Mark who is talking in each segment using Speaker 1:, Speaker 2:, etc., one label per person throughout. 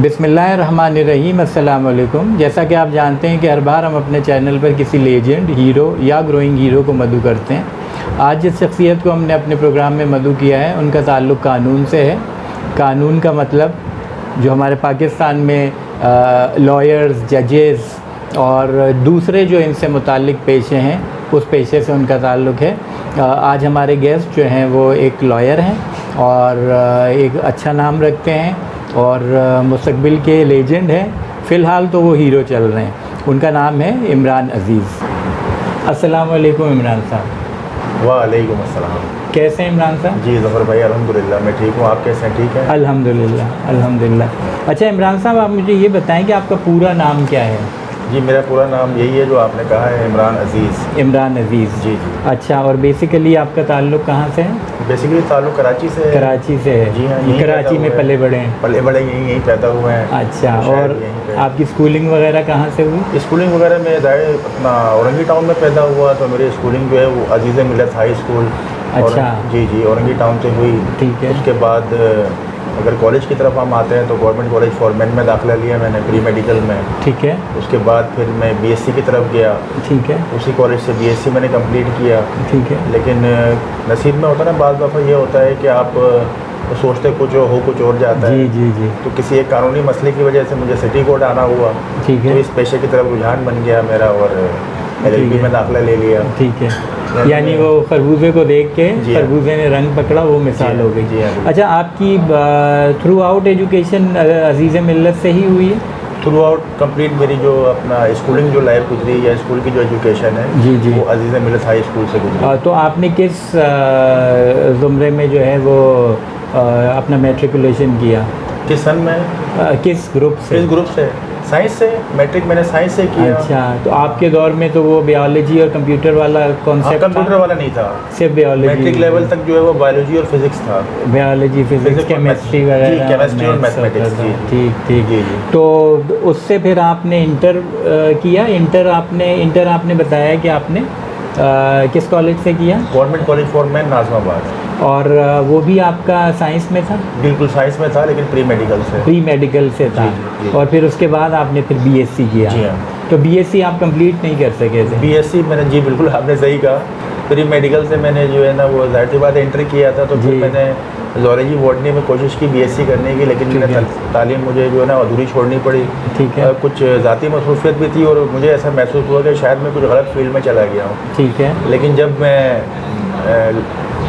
Speaker 1: बिस्मिल्लाहिर्रहमानिर्रहीम। अस्सलाम वालेकुम। जैसा कि आप जानते हैं कि हर बार हम अपने चैनल पर किसी लेजेंड, हीरो या ग्रोइंग हीरो को मदऊ करते हैं। आज जिस शख्सियत को हमने अपने प्रोग्राम में मदऊ किया है उनका ताल्लुक़ कानून से है। कानून का मतलब जो हमारे पाकिस्तान में लॉयर्स, जजेस और दूसरे जो इनसे मुताल्लिक़ पेशे हैं उस पेशे से उनका ताल्लुक़ है। आज हमारे गेस्ट जो हैं वो एक लॉयर हैं और एक अच्छा नाम रखते हैं और मुस्तक़बिल के लेजेंड हैं। फ़िलहाल तो वो हीरो चल रहे हैं। उनका नाम है इमरान अज़ीज़। अस्सलाम वालेकुम इमरान साहब।
Speaker 2: वालेकुम अस्सलाम।
Speaker 1: कैसे हैं इमरान साहब?
Speaker 2: जी ज़फ़र भाई, अल्हम्दुलिल्लाह मैं ठीक हूँ। आप कैसे हैं? ठीक है
Speaker 1: अल्हम्दुलिल्लाह अल्हम्दुलिल्लाह। अच्छा इमरान साहब, आप मुझे ये बताएं कि आपका पूरा नाम क्या है?
Speaker 2: जी, मेरा पूरा नाम यही है जो आपने कहा है, इमरान अज़ीज़।
Speaker 1: इमरान अज़ीज़।
Speaker 2: जी जी।
Speaker 1: अच्छा, और बेसिकली आपका ताल्लुक़ कहाँ से है?
Speaker 2: बेसिकली ताल्लुक़ कराची से है।
Speaker 1: कराची से है।
Speaker 2: जी हाँ,
Speaker 1: कराची में पले बड़े हैं?
Speaker 2: पले बड़े यहीं पैदा हुए हैं।
Speaker 1: अच्छा, और आपकी स्कूलिंग वगैरह कहाँ से हुई?
Speaker 2: स्कूलिंग वगैरह में ज़ाहिर अपना औरंगी टाउन में पैदा हुआ, तो मेरी स्कूलिंग जो है वो अज़ीज़ मिल्लत हाई स्कूल।
Speaker 1: अच्छा।
Speaker 2: जी जी, औरंगी टाउन से हुई।
Speaker 1: ठीक है।
Speaker 2: उसके बाद अगर कॉलेज की तरफ हम आते हैं तो गवर्नमेंट कॉलेज फॉरमैन में दाखिला लिया मैंने, प्री मेडिकल में।
Speaker 1: ठीक है।
Speaker 2: उसके बाद फिर मैं बीएससी की तरफ गया।
Speaker 1: ठीक है।
Speaker 2: उसी कॉलेज से बीएससी मैंने कंप्लीट किया।
Speaker 1: ठीक है।
Speaker 2: लेकिन नसीब में होता है ना, बाज़ दफ़ा ये होता है कि आप सोचते कुछ हो कुछ और जाता है।
Speaker 1: जी जी जी।
Speaker 2: तो किसी एक कानूनी मसले की वजह से मुझे सिटी कोर्ट आना हुआ।
Speaker 1: ठीक है।
Speaker 2: तो इस पेशे की तरफ रुझान बन गया मेरा और LLB में दाखिला ले लिया।
Speaker 1: ठीक है। यानी वो खरबूजे को देख के खरबूजे ने रंग पकड़ा, वो मिसाल हो गई। अच्छा, आपकी थ्रू आउट एजुकेशन अज़ीज़ मिल्लत से ही हुई है?
Speaker 2: थ्रू आउट कंप्लीट मेरी जो अपना स्कूलिंग जो लाइफ गुजरी या स्कूल की जो एजुकेशन है
Speaker 1: जी जी,
Speaker 2: वो अज़ीज़ मिल्लत हाई स्कूल से गुजरी।
Speaker 1: तो आपने किस ज़ुमरे में जो है वो अपना मैट्रिकुलेशन किया?
Speaker 2: किस सन में?
Speaker 1: किस ग्रुप से?
Speaker 2: किस ग्रुप से? साइंस से। मैट्रिक मैंने साइंस से किया।
Speaker 1: अच्छा, तो आपके दौर में तो वो बायोलॉजी और कंप्यूटर वाला कॉन्सेप्ट?
Speaker 2: कंप्यूटर वाला नहीं था,
Speaker 1: सिर्फ बायोलॉजी।
Speaker 2: मैट्रिक लेवल तक जो है वो बायोलॉजी और फिजिक्स था।
Speaker 1: बायोलॉजी, फिजिक्स, केमिस्ट्री वगैरह।
Speaker 2: केमिस्ट्री और मैथमेटिक्स। जी
Speaker 1: ठीक ठीक।
Speaker 2: जी जी।
Speaker 1: तो उससे फिर आपने इंटर किया? इंटर आपने बताया कि आपने किस कॉलेज से किया?
Speaker 2: Government college Forman, Nazimabad.
Speaker 1: और वो भी आपका साइंस में था?
Speaker 2: बिल्कुल साइंस में था, लेकिन प्री मेडिकल से।
Speaker 1: प्री मेडिकल से था।
Speaker 2: जी, जी।
Speaker 1: और फिर उसके बाद आपने फिर बीएससी किया?
Speaker 2: जी हाँ।
Speaker 1: तो बीएससी आप कंप्लीट नहीं कर सके थे?
Speaker 2: बीएससी मैंने, जी बिल्कुल आपने सही कहा, प्री मेडिकल से मैंने जो है ना वो ज़ाहिर सी बात इंटर किया था। तो फिर मैंने ज़ूलॉजी बॉटनी में कोशिश की बीएससी करने की, लेकिन मैंने तालीम मुझे जो है ना अधूरी छोड़नी पड़ी।
Speaker 1: ठीक है।
Speaker 2: कुछ ज़ाती मसरूफियत भी थी और मुझे ऐसा महसूस हुआ कि शायद मैं कुछ गलत फील्ड में चला गया हूँ।
Speaker 1: ठीक है।
Speaker 2: लेकिन जब मैं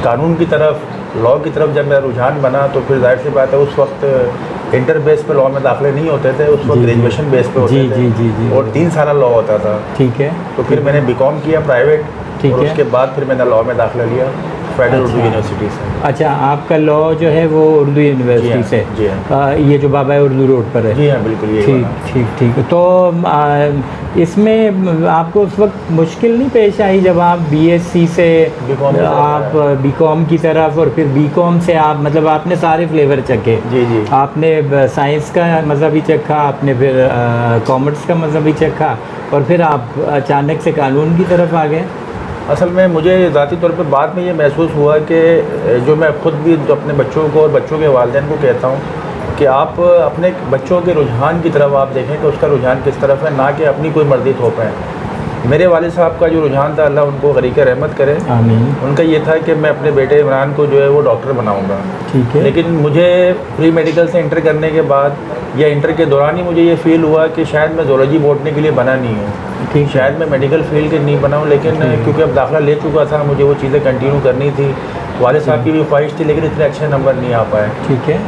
Speaker 2: कानून की तरफ, लॉ की तरफ जब मेरा रुझान बना तो फिर जाहिर सी बात है उस वक्त इंटर बेस पे लॉ में दाखिले नहीं होते थे, उस वक्त ग्रेजुएशन बेस पे होते थे।
Speaker 1: जी जी जी।
Speaker 2: और 3 साल लॉ होता था।
Speaker 1: ठीक है।
Speaker 2: तो फिर मैंने बीकॉम किया प्राइवेट।
Speaker 1: ठीक
Speaker 2: और
Speaker 1: है।
Speaker 2: उसके बाद फिर मैंने लॉ में दाखिला लिया फेडरल उर्दू यूनिवर्सिटी से।
Speaker 1: अच्छा, आपका लॉ जो है वो उर्दू यूनिवर्सिटी से?
Speaker 2: जी हाँ।
Speaker 1: ये जो बाबा उर्दू रोड पर है?
Speaker 2: जी हाँ बिल्कुल, ये
Speaker 1: ठीक ठीक ठीक। तो इसमें आपको उस वक्त मुश्किल नहीं पेश आई जब आप बीएससी से आप बीकॉम की तरफ, और फिर बीकॉम से आप मतलब आपने सारे फ्लेवर चखे?
Speaker 2: जी जी।
Speaker 1: आपने साइंस का मज़ा भी चखा, आपने फिर कॉमर्स का मज़ा भी चखा, और फिर आप अचानक से कानून की तरफ आ गए।
Speaker 2: असल में मुझे ज़ाती तौर पे बाद में ये महसूस हुआ कि जो मैं ख़ुद भी अपने बच्चों को और बच्चों के वालिदैन को कहता हूँ कि आप अपने बच्चों के रुझान की तरफ आप देखें कि उसका रुझान किस तरफ है, ना कि अपनी कोई मर्ज़ी थोपें। मेरे वालिद साहब का जो रुझान था, अल्लाह उनको गरीक़ रहमत करे,
Speaker 1: आमीन,
Speaker 2: उनका ये था कि मैं अपने बेटे इमरान को जो है वो डॉक्टर बनाऊँगा।
Speaker 1: ठीक है।
Speaker 2: लेकिन मुझे प्री मेडिकल से इंटर करने के बाद या इंटर के दौरान ही मुझे ये फ़ील हुआ कि शायद मैं ज़ूलॉजी बॉटनी के लिए बना नहीं हूँ।
Speaker 1: ठीक,
Speaker 2: शायद मैं मेडिकल फील्ड के नहीं बना हूँ। लेकिन क्योंकि अब दाखिला ले चुका था, मुझे वो चीज़ें कंटिन्यू करनी थी। वालिद साहब की भी ख्वाहिश थी, लेकिन इतने अच्छे नंबर नहीं आ पाए।
Speaker 1: ठीक है।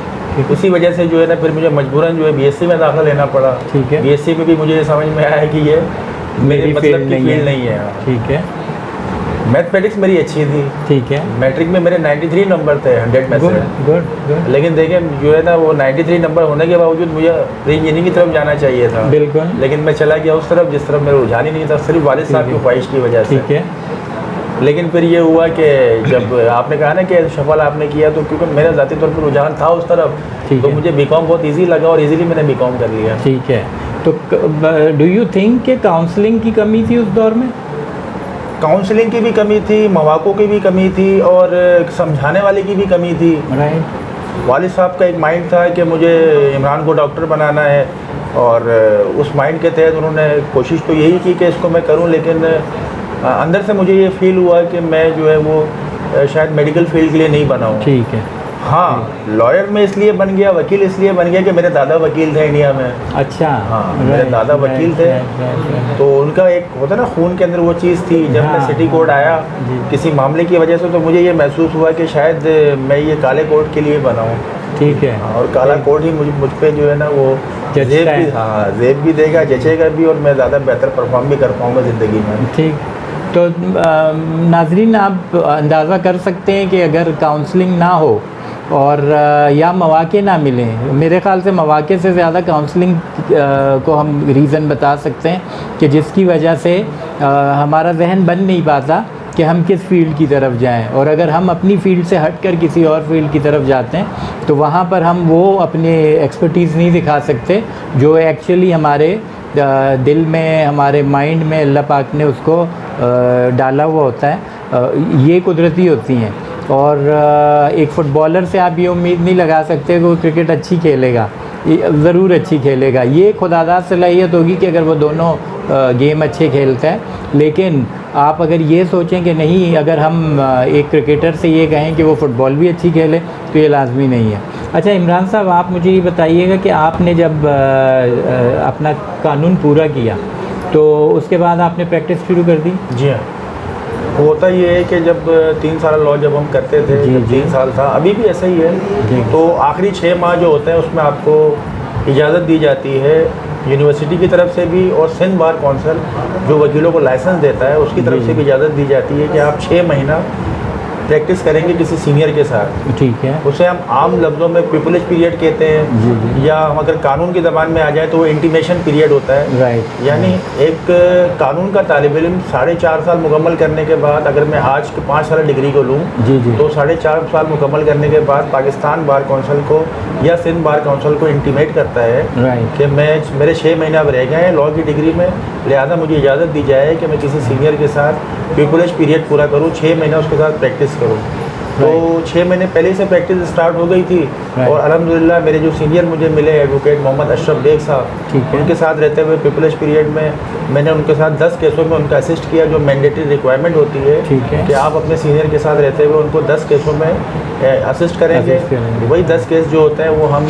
Speaker 2: उसी वजह से जो है ना फिर मुझे मजबूरन जो है बीएससी में दाखिला लेना पड़ा।
Speaker 1: ठीक है।
Speaker 2: बीएससी में भी मुझे ये समझ में आया कि ये मेरे मतलब की फील्ड नहीं है।
Speaker 1: ठीक है।
Speaker 2: मैथमेटिक्स मेरी अच्छी थी।
Speaker 1: ठीक है।
Speaker 2: मैट्रिक में मेरे 93 नंबर थे 100 में से।
Speaker 1: गुड।
Speaker 2: लेकिन देखें जो है ना वो 93 नंबर होने के बावजूद मुझे इंजीनियरिंग की तरफ जाना चाहिए था।
Speaker 1: बिल्कुल।
Speaker 2: लेकिन मैं चला गया उस तरफ जिस तरफ मेरा रुझान ही नहीं था, सिर्फ वालिद साहब की ख्वाहिश की वजह से।
Speaker 1: ठीक है।
Speaker 2: लेकिन फिर ये हुआ कि जब आपने कहा ना कि सफल आपने किया, तो क्योंकि मेरा ज़ाती तौर पर रुझान था उस तरफ, तो मुझे बीकॉम बहुत ईजी लगा और इजीली मैंने बीकॉम कर लिया।
Speaker 1: ठीक है। तो डू यू थिंक कि काउंसलिंग की कमी थी उस दौर में?
Speaker 2: काउंसलिंग की भी कमी थी, मौक़ों की भी कमी थी और समझाने वाले की भी कमी थी।
Speaker 1: राइट।
Speaker 2: वालिद साहब का एक माइंड था कि मुझे इमरान को डॉक्टर बनाना है, और उस माइंड के तहत उन्होंने कोशिश तो यही की कि इसको मैं करूं, लेकिन अंदर से मुझे ये फील हुआ कि मैं जो है वो शायद मेडिकल फील्ड के लिए नहीं बना हूँ।
Speaker 1: ठीक है।
Speaker 2: हाँ, लॉयर में इसलिए बन गया, वकील इसलिए बन गया कि मेरे दादा वकील थे इंडिया में।
Speaker 1: अच्छा।
Speaker 2: हाँ, मेरे दादा वकील थे, तो उनका एक होता ना खून के अंदर वो चीज़ थी। जब मैं सिटी कोर्ट आया किसी मामले की वजह से, तो मुझे ये महसूस हुआ कि शायद मैं ये काले कोर्ट के लिए बना हूँ।
Speaker 1: ठीक है।
Speaker 2: और काला कोर्ट ही मुझ पर जो है ना वो जेब भी, हाँ जेब भी देगा, जचेगा भी, और मैं ज़्यादा बेहतर परफॉर्म भी कर पाऊँगा ज़िंदगी में।
Speaker 1: ठीक। तो नाजरीन, आप अंदाज़ा कर सकते हैं कि अगर काउंसलिंग ना हो और या मौक़े ना मिलें, मेरे ख़्याल से मौक़े से ज़्यादा काउंसलिंग को हम रीज़न बता सकते हैं कि जिसकी वजह से हमारा जहन बन नहीं पाता कि हम किस फील्ड की तरफ जाएं। और अगर हम अपनी फील्ड से हटकर किसी और फील्ड की तरफ जाते हैं तो वहाँ पर हम वो अपने एक्सपर्टीज़ नहीं दिखा सकते जो एक्चुअली हमारे दिल में, हमारे माइंड में अल्लाह पाक ने उसको डाला हुआ होता है। ये कुदरती होती हैं। और एक फ़ुटबॉलर से आप ये उम्मीद नहीं लगा सकते कि वो क्रिकेट अच्छी खेलेगा, ज़रूर अच्छी खेलेगा। ये खुदादाद सलाहियत होगी कि अगर वो दोनों गेम अच्छे खेलता है। लेकिन आप अगर ये सोचें कि नहीं, अगर हम एक क्रिकेटर से ये कहें कि वो फ़ुटबॉल भी अच्छी खेले, तो ये लाजमी नहीं है। अच्छा इमरान साहब, आप मुझे ये बताइएगा कि आपने जब अपना कानून पूरा किया तो उसके बाद आपने प्रैक्टिस शुरू कर दी?
Speaker 2: जी हाँ। होता ये है कि जब 3 साल लॉ जब हम करते थे, जब 3 साल था, अभी भी ऐसा ही है, तो आखिरी 6 माह जो होते हैं उसमें आपको इजाज़त दी जाती है यूनिवर्सिटी की तरफ से भी, और सिंध बार कौंसिल जो वकीलों को लाइसेंस देता है उसकी तरफ से भी इजाज़त दी जाती है कि आप 6 महीना प्रैक्टिस करेंगे किसी सीनियर के साथ।
Speaker 1: ठीक है।
Speaker 2: उसे हम आम लफ्ज़ों में पिपुलेज पीरियड कहते हैं, या हम अगर कानून की ज़बान में आ जाए तो वो इंटीमेशन पीरियड होता है।
Speaker 1: राइट।
Speaker 2: यानी एक कानून का तालिब इल्म 4.5 साल मुकम्मल करने के बाद, अगर मैं आज के 5 साल डिग्री को लूँ तो 4.5 साल मुकम्मल करने के बाद पाकिस्तान बार कौंसिल को या सिंध बार कौंसिल को इंटीमेट करता है कि मेरे 6 महीने अब रह गए हैं लॉ की डिग्री में, लिहाजा मुझे इजाज़त दी जाए कि मैं किसी सीनियर के साथ पिपुलेज पीरियड पूरा करूँ, 6 महीना उसके साथ प्रैक्टिस करूँ। तो 6 महीने पहले से प्रैक्टिस स्टार्ट हो गई थी। और अल्हम्दुलिल्लाह मेरे जो सीनियर मुझे मिले एडवोकेट मोहम्मद अशरफ बेग साहब, उनके साथ रहते हुए पिपुलेज पीरियड में मैंने उनके साथ 10 केसों में उनका असिस्ट किया, जो मैंडेटरी रिक्वायरमेंट होती है कि आप अपने सीनियर के साथ रहते हुए उनको 10 केसों में असिस्ट करेंगे। वही 10 केस जो होते हैं वो हम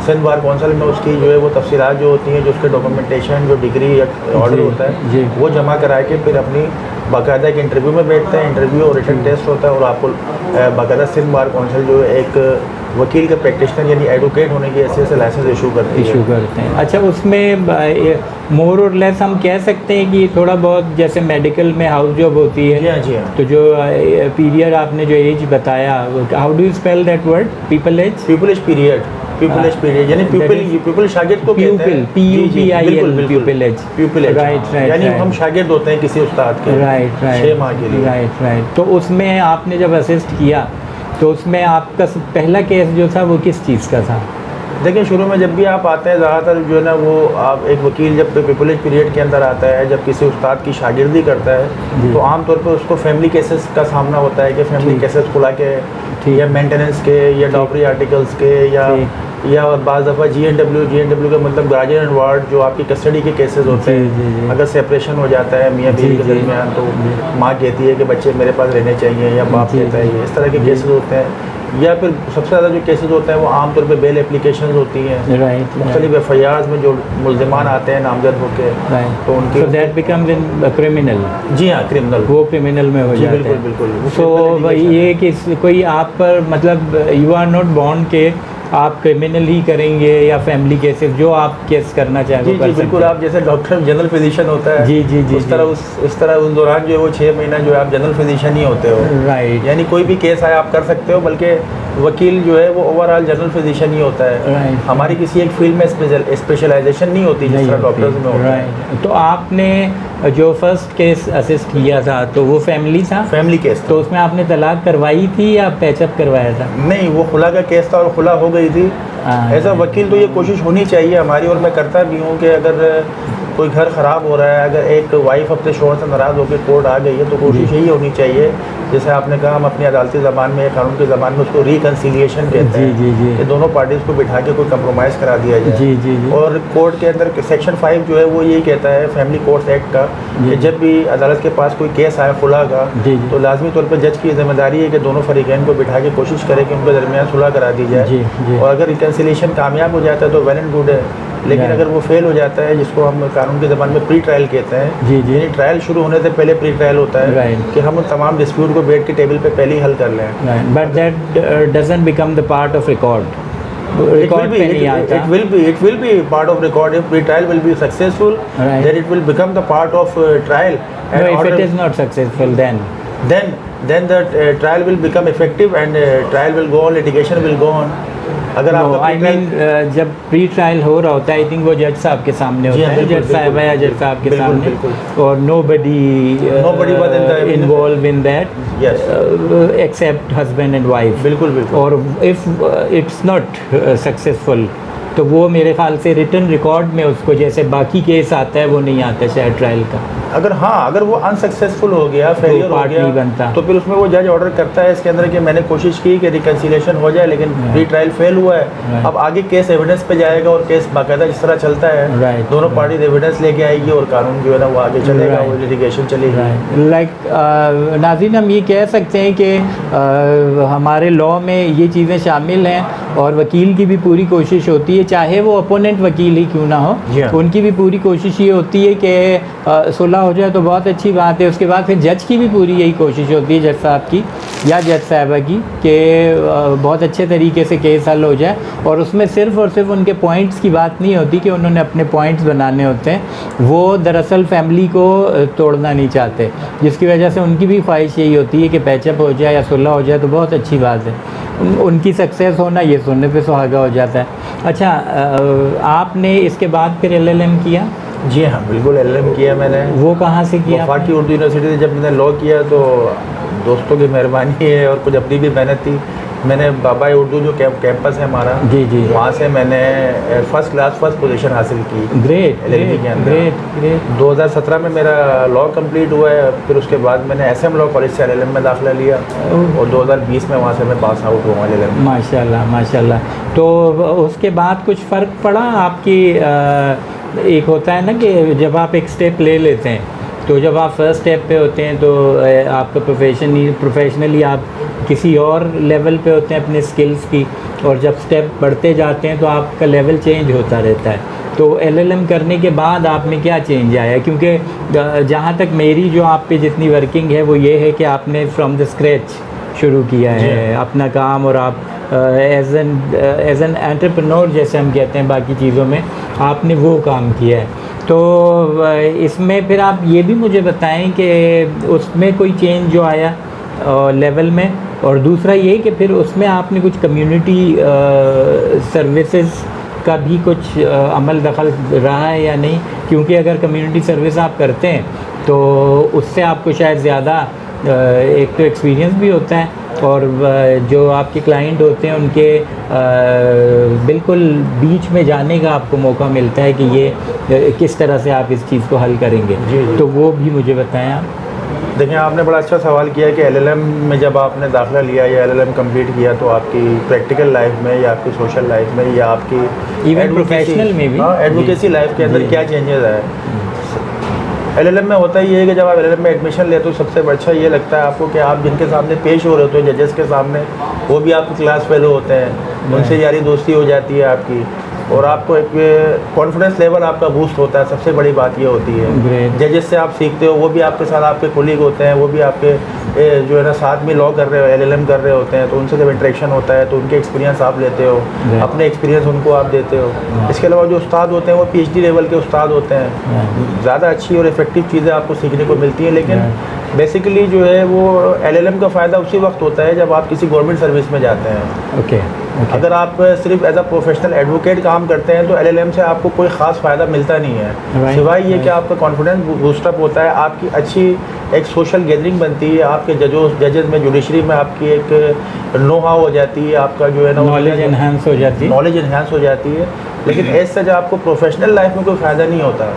Speaker 2: सिंध बार कौंसिल में उसकी जो है वो तफसीलात जो होती हैं, जो उसके डॉक्यूमेंटेशन, जो डिग्री ऑर्डर होता है, वो जमा करा के फिर अपनी बाकायदा एक इंटरव्यू में बैठते हैं। इंटरव्यू और रिटन टेस्ट होता है, और आपको बाकायदा सिंध बार कौंसिल जो है एक वकील का प्रैक्टिशनर यानी एडवोकेट होने की हैसियत से लाइसेंस इशू करते हैं।
Speaker 1: अच्छा, उसमें मोर और लेस हम कह सकते हैं कि थोड़ा बहुत जैसे मेडिकल में हाउस जॉब होती है।
Speaker 2: जी हाँ।
Speaker 1: तो जो पीरियड आपने जो एज बताया, how do you spell that word? Pupillage period
Speaker 2: यानी प्यूपिल शागिर्द को कहते हैं, प्यूपिल
Speaker 1: राइट।
Speaker 2: यानी हम शागिर्द होते हैं किसी उस्ताद के।
Speaker 1: राइट
Speaker 2: 6 माह के लिए।
Speaker 1: राइट। तो उसमें आपने जब असिस्ट किया तो उसमें आपका पहला केस जो था वो किस चीज़ का था?
Speaker 2: देखिए, शुरू में जब भी आप आते हैं, ज़्यादातर जो है ना वो आप एक वकील जब पिपुलेज पीरियड के अंदर आता है, जब किसी उस्ताद की शागिर्दी करता है, तो आमतौर पर उसको फैमिली केसेस का सामना होता है कि फैमिली केसेस खुला के या मेंटेनेंस के या डॉक्टरी आर्टिकल्स के या बाज़ दफ़ा GNW का मतलब गार्जियन एंड वार्ड, जो आपकी कस्टडी के केसेस होते हैं। अगर सेपरेशन हो जाता है मियाँ बीवी के दरमियान, तो माँ कहती है कि बच्चे मेरे पास रहने चाहिए, या बाप कहता है, इस तरह के केसेस होते हैं। या फिर सबसे ज़्यादा जो केसेस होते हैं वो आमतौर पे बेल एप्लीकेशंस होती हैं। मुख्तलिफ FIRs में जो मुल्ज़िमान आते हैं नामजद होकर, तो उनके
Speaker 1: दैट बिकम्स इन क्रिमिनल।
Speaker 2: जी हाँ, क्रिमिनल,
Speaker 1: वो क्रिमिनल में हो जाता है।
Speaker 2: बिल्कुल।
Speaker 1: सो ये कि कोई आप पर मतलब यू आर नॉट बॉर्न के आप क्रिमिनल ही करेंगे या फैमिली केसेस जो आप केस करना चाहें वो कर
Speaker 2: बिल्कुल। आप जैसे डॉक्टर जनरल फिजिशियन होता है, उस तरह उस दौरान जो है वो 6 महीना जो है आप जनरल फिजिशियन ही होते हो।
Speaker 1: राइट।
Speaker 2: यानी कोई भी केस आए आप कर सकते हो, बल्कि वकील जो है वो ओवरऑल जनरल फिजिशियन ही होता है। हमारी किसी एक फील्ड में स्पेशलाइजेशन नहीं होती जिस तरह डॉक्टर्स में होता है।
Speaker 1: तो आपने जो फर्स्ट केस असिस्ट किया था तो वो फैमिली था?
Speaker 2: Family case.
Speaker 1: तो उसमें आपने तलाक करवाई थी या पैचअप करवाया था?
Speaker 2: नहीं, वो खुला का केस था और खुला हो गई थी। ऐसा वकील तो ये कोशिश होनी चाहिए हमारी, और मैं करता भी हूँ कि अगर कोई घर ख़राब हो रहा है, अगर एक वाइफ अपने शोहर से नाराज़ होकर कोर्ट आ गई है तो कोशिश यही होनी चाहिए, जैसे आपने कहा हम अपनी अदालती ज़बान में, कानून की ज़बान में उसको रिकन्सिलिएशन कहते हैं,
Speaker 1: जी
Speaker 2: कि दोनों पार्टीज़ को बिठा के कोई कंप्रोमाइज़ करा दिया जाए।
Speaker 1: जी।
Speaker 2: और कोर्ट के अंदर सेक्शन 5 जो है वो यही कहता है फैमिली कोर्ट्स एक्ट का, कि जब भी अदालत के पास कोई केस आए खुला का, तो लाजमी तौर पर जज की जिम्मेदारी है कि दोनों फरीकैन को बिठा के कोशिश करें कि उनके दरमियान सुलह करा दी जाए। और अगर रिकन्सिलिएशन कामयाब हो जाता है तो वेल एंड गुड है, लेकिन अगर वो फेल हो जाता है, जिसको हम कानून की ज़बान में प्री ट्रायल कहते हैं, यानी ट्रायल शुरू होने से पहले प्री ट्रायल होता है, कि हम उन तमाम डिस्प्यूट को बैठ के टेबल पे पहले ही हल कर लें।
Speaker 1: But that doesn't become the part of record.
Speaker 2: It will be part of record. If pre-trial will be successful, then it will become the part of trial.
Speaker 1: And no, if it is not successful,
Speaker 2: then the trial will become effective and trial will go on, litigation will go on. अगर
Speaker 1: no, I mean, जब pre trial हो रहा होता है, I think वो जज साहब के सामने होता है, जज साहब या जज साहब के सामने, और nobody was involved in that, except husband and wife.
Speaker 2: बिल्कुल।
Speaker 1: और if it's not successful, तो वो मेरे ख्याल से रिटन रिकॉर्ड में उसको जैसे बाकी केस आता है वो नहीं आता शायद ट्रायल का।
Speaker 2: अगर वो अनसक्सेसफुल हो गया, फेलियर हो गया,
Speaker 1: बनता,
Speaker 2: तो फिर उसमें वो जज ऑर्डर करता है इसके अंदर कि मैंने कोशिश की कि रिकन्सिलिएशन हो जाए, लेकिन प्री ट्रायल फेल हुआ है। अब आगे केस एविडेंस पे जाएगा, और केस बाकायदा जिस तरह चलता है, दोनों पार्टी एविडेंस लेके आएगी और कानून जो है ना वो आगे चलेगा, वो लिटिगेशन चलेगी।
Speaker 1: लाइक नाज़रीन, हम ये कह सकते हैं कि हमारे लॉ में ये चीज़ें शामिल हैं, और वकील की भी पूरी कोशिश होती है, चाहे वो अपोनेंट वकील ही क्यों ना हो, उनकी भी पूरी कोशिश ये होती है कि सुलह हो जाए तो बहुत अच्छी बात है। उसके बाद फिर जज की भी पूरी यही कोशिश होती है, जज साहब की या जज साहबा की, कि बहुत अच्छे तरीके से केस हल हो जाए। और उसमें सिर्फ़ और सिर्फ उनके पॉइंट्स की बात नहीं होती कि उन्होंने अपने पॉइंट्स बनाने होते हैं, वो दरअसल फैमिली को तोड़ना नहीं चाहते, जिसकी वजह से उनकी भी ख्वाहिश यही होती है कि पैचअप हो जाए या सुलह हो जाए तो बहुत अच्छी बात है। उनकी सक्सेस होना ये सुनने पे सुहागा हो जाता है। अच्छा, आपने इसके बाद फिर LLM किया?
Speaker 2: जी हाँ, बिल्कुल LLM किया मैंने।
Speaker 1: वो कहाँ से किया?
Speaker 2: वफाकी उर्दू यूनिवर्सिटी से जब मैंने लॉ किया तो दोस्तों की मेहरबानी है और कुछ अपनी भी मेहनत थी। मैंने बाबा उर्दू जो कैंपस है हमारा,
Speaker 1: जी,
Speaker 2: वहाँ से मैंने फर्स्ट पोजीशन हासिल की।
Speaker 1: ग्रेट।
Speaker 2: 2017 में मेरा लॉ कंप्लीट हुआ है। फिर उसके बाद मैंने SM लॉ कॉलेज से LLM में दाखिला लिया, और 2020 में वहाँ से मैं पास आउट हुआ LLM।
Speaker 1: माशाल्लाह। तो उसके बाद कुछ फ़र्क पड़ा आपकी? एक होता है ना कि जब आप एक स्टेप ले लेते हैं, तो जब आप फर्स्ट स्टेप पे होते हैं तो आपका प्रोफेशनली आप किसी और लेवल पे होते हैं अपने स्किल्स की, और जब स्टेप बढ़ते जाते हैं तो आपका लेवल चेंज होता रहता है। तो LLM करने के बाद आप में क्या चेंज आया? क्योंकि जहाँ तक मेरी जो आप पे जितनी वर्किंग है वो ये है कि आपने फ्रॉम द स्क्रैच शुरू किया है अपना काम, और आप एज एन एंटरप्रेन्योर जैसे हम कहते हैं बाकी चीज़ों में, आपने वो काम किया है। तो इसमें फिर आप ये भी मुझे बताएं कि उसमें कोई चेंज जो आया लेवल में, और दूसरा ये कि फिर उसमें आपने कुछ कम्युनिटी सर्विसेज का भी कुछ अमल दखल रहा है या नहीं? क्योंकि अगर कम्युनिटी सर्विस आप करते हैं तो उससे आपको शायद ज़्यादा एक तो एक्सपीरियंस भी होता है, और जो आपके क्लाइंट होते हैं उनके बिल्कुल बीच में जाने का आपको मौका मिलता है कि ये किस तरह से आप इस चीज़ को हल करेंगे। तो वो भी मुझे बताएं आप।
Speaker 2: देखिए, आपने बड़ा अच्छा सवाल किया कि LLM में जब आपने दाखिला लिया या LLM कंप्लीट किया तो आपकी प्रैक्टिकल लाइफ में या आपकी सोशल लाइफ में या आपकी
Speaker 1: इवन प्रोफेशनल में भी
Speaker 2: एडवोकेसी लाइफ के अंदर क्या चेंजेस आए? LLM में होता ही है कि जब आप LLM में एडमिशन लेते हो, सबसे अच्छा ये लगता है आपको कि आप जिनके सामने पेश हो रहे होते हो जजेस के सामने, वो भी आपकी क्लास फेलो होते हैं, उनसे यारी दोस्ती हो जाती है आपकी, और आपको एक कॉन्फिडेंस लेवल आपका बूस्ट होता है। सबसे बड़ी बात ये होती है जजेस से आप सीखते हो, वो भी आपके साथ आपके कोलीग होते हैं, वो भी आपके जो है ना साथ में लॉ कर रहे हो, LLM कर रहे होते हैं, तो उनसे जब इंटरेक्शन होता है तो उनके एक्सपीरियंस आप लेते हो, अपने एक्सपीरियंस उनको आप देते हो। इसके अलावा जो उस्ताद होते हैं वो PhD लेवल के उस्ताद होते हैं, ज़्यादा अच्छी और इफेक्टिव चीज़ें आपको सीखने को मिलती हैं। लेकिन बेसिकली जो है वो LLM का फ़ायदा उसी वक्त होता है जब आप किसी गवर्नमेंट सर्विस में जाते हैं। अगर आप सिर्फ एज अ प्रोफेशनल एडवोकेट काम करते हैं तो LLM से आपको कोई ख़ास फ़ायदा मिलता नहीं है, सिवाय ये कि आपका कॉन्फिडेंस बूस्टअप होता है, आपकी अच्छी एक सोशल गैदरिंग बनती है, आपके जजेस में जुडिशरी में आपकी एक नो हाउ हो जाती है, आपका जो है ना
Speaker 1: नॉलेज एनहांस हो जाती है।
Speaker 2: लेकिन एज सच आपको प्रोफेशनल लाइफ में कोई फ़ायदा नहीं होता।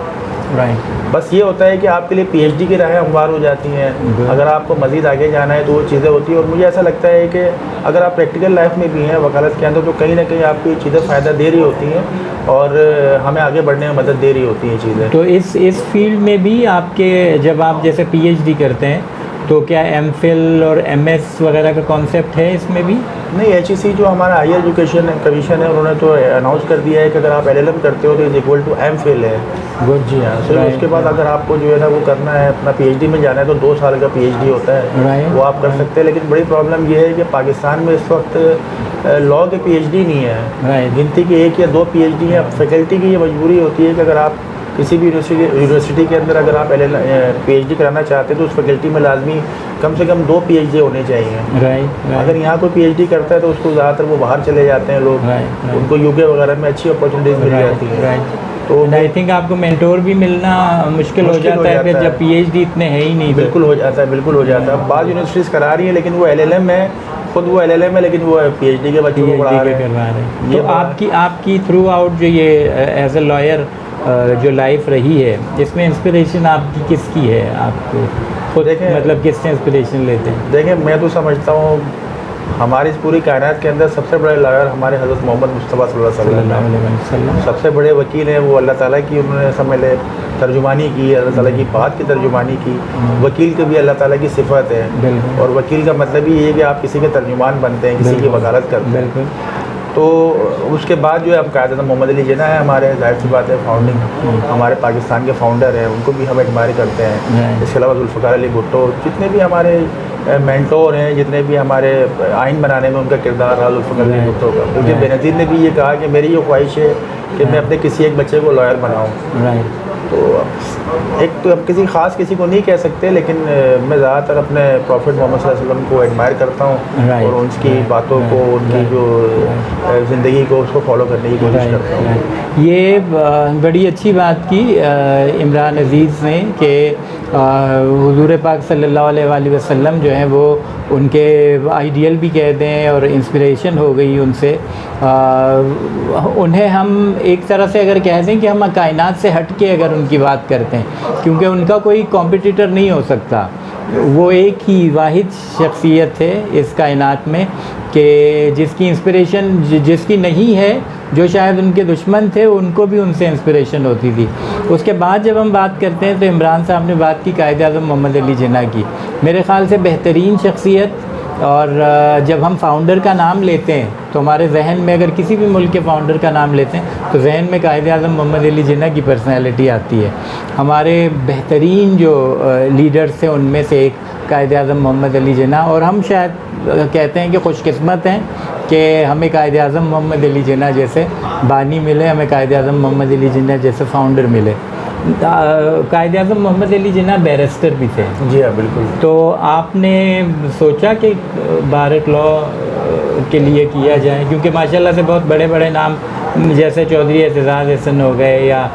Speaker 1: राइट।
Speaker 2: बस ये होता है कि आपके लिए पीएचडी की राहें हमवार हो जाती हैं। अगर आपको मज़ीद आगे जाना है तो वो चीज़ें होती हैं। और मुझे ऐसा लगता है कि अगर आप प्रैक्टिकल लाइफ में भी हैं वकालत के अंदर, तो कहीं ना कहीं आपको ये चीज़ें फ़ायदा दे रही होती हैं और हमें आगे बढ़ने में मदद दे रही होती हैं चीज़ें।
Speaker 1: तो इस फील्ड में भी आपके, जब आप जैसे पीएचडी करते हैं, तो क्या एमफिल और एमएस वगैरह का कॉन्सेप्ट है इसमें भी?
Speaker 2: नहीं, एचईसी जो हमारा हायर एजुकेशन कमीशन है, उन्होंने तो अनाउंस कर दिया है कि अगर आप एलएलएम करते हो तो इज इक्वल टू एमफिल है।
Speaker 1: गुड।
Speaker 2: जी हाँ। फिर उसके बाद अगर आपको जो है ना वो करना है, अपना पीएचडी में जाना है, तो 2 साल का पीएचडी होता है, वो आप कर सकते हैं। लेकिन बड़ी प्रॉब्लम ये है कि पाकिस्तान में इस वक्त लॉ के पीएचडी नहीं है, गिनती के 1 या 2 पीएचडी हैं। फैकल्टी की ये मजबूरी होती है कि अगर आप किसी भी यूनिवर्सिटी के अंदर अगर आप पीएचडी कराना चाहते हैं तो उस फैकल्टी में लाजमी कम से कम 2 पीएचडी होने चाहिए।
Speaker 1: राइट।
Speaker 2: अगर यहाँ कोई पीएचडी करता है तो उसको ज़्यादातर वो बाहर चले जाते हैं लोग, उनको यूके वगैरह में अच्छी अपॉर्चुनिटीज़ मिल जाती है।
Speaker 1: तो आई थिंक आपको मेंटोर भी मिलना मुश्किल हो जाता है फिर, जब पीएचडी इतने है ही नहीं।
Speaker 2: बिल्कुल हो जाता है, बिल्कुल हो जाता है। बाद यूनिवर्सिटीज़ करा रही है लेकिन वो एलएलएम है, खुद वो एलएलएम है, लेकिन वो पीएचडी के बच्चों को पढ़ा रहे हैं।
Speaker 1: तो आपकी थ्रू आउट जो ये एज ए लॉयर जो लाइफ रही है, इसमें इंस्पिरेशन आपकी किसकी है? आपको खुद मतलब किससे इंस्पिरेशन लेते हैं?
Speaker 2: देखें, मैं तो समझता हूँ हमारी इस पूरी कायनात के अंदर सबसे बड़े लॉयर हमारे हज़रत मोहम्मद मुस्तफ़ा सल्लल्लाहु अलैहि वसल्लम, सबसे बड़े वकील हैं वो अल्लाह ताला की, उन्होंने समझ ले तर्जुमानी की, अल्लाह ताला की बात की तर्जुमानी की। वकील के भी अल्लाह ताला की सिफत है, और वकील का मतलब ही ये है कि आप किसी के तर्जुमान बनते हैं, किसी की वकालत करते हैं। तो उसके बाद जो है, अब कायदा मोहम्मद अली जिन्ना है हमारे, जाहिर सी बात है फाउंडिंग हमारे पाकिस्तान के फाउंडर हैं, उनको भी हम एडमायर करते हैं। इसके अलावा जुल्फ़िकार अली भुट्टो, जितने भी हमारे मेंटोर हैं, जितने भी हमारे आइन बनाने में उनका किरदार रहा जुल्फ़िकार अली भुट्टो का। क्योंकि बेनज़ीर ने भी ये कहा कि मेरी ये ख्वाहिश है कि मैं अपने किसी एक बच्चे को लॉयर बनाऊँ। तो अब किसी ख़ास किसी को नहीं कह सकते, लेकिन मैं ज़्यादातर अपने प्रॉफिट मोहम्मद सल्लल्लाहु अलैहि वसल्लम को एडमायर करता हूँ और उनकी बातों को, उनकी जो ज़िंदगी को, उसको फॉलो करने की कोशिश करता हूँ।
Speaker 1: ये बड़ी अच्छी बात की इमरान अज़ीज़ ने कि हुज़ूर पाक सल्लल्लाहु अलैहि वसल्लम जो है वो उनके आइडियल भी कह दें और इंस्पिरेशन हो गई उनसे। उन्हें हम एक तरह से अगर कह दें कि हम कायनात से हट के अगर उनकी बात करते हैं, क्योंकि उनका कोई कॉम्पिटिटर नहीं हो सकता, वो एक ही वाहिद शख्सियत है इस कायनात में कि जिसकी इंस्पिरेशन जिसकी नहीं है, जो शायद उनके दुश्मन थे उनको भी उनसे इंस्पिरेशन होती थी। उसके बाद जब हम बात करते हैं तो इमरान साहब ने बात की कायद-ए-आज़म मोहम्मद अली जिन्ना की, मेरे ख़्याल से बेहतरीन शख्सियत। और जब हम फाउंडर का नाम लेते हैं तो हमारे जहन में, अगर किसी भी मुल्क के फाउंडर का नाम लेते हैं तो जहन में कायद-ए-आज़म मोहम्मद अली जिन्ना की पर्सनैलिटी आती है। हमारे बेहतरीन जो लीडर्स थे उनमें से एक कायद-ए-आज़म मोहम्मद अली जिन्ना, और हम शायद कहते हैं कि खुशकिस्मत हैं कि हमें कायद-ए-आज़म मोहम्मद अली जिन्ना जैसे बानी मिले, हमें कायद-ए-आज़म मोहम्मद अली जिन्ना जैसे फाउंडर मिले। कायद-ए-आज़म मोहम्मद अली जिन्ना बैरिस्टर भी थे।
Speaker 2: जी हाँ, बिल्कुल।
Speaker 1: तो आपने सोचा कि बार एट लॉ के लिए किया जाए, क्योंकि माशाल्लाह से बहुत बड़े बड़े नाम जैसे चौधरी एतजाज़ हसन हो गए, या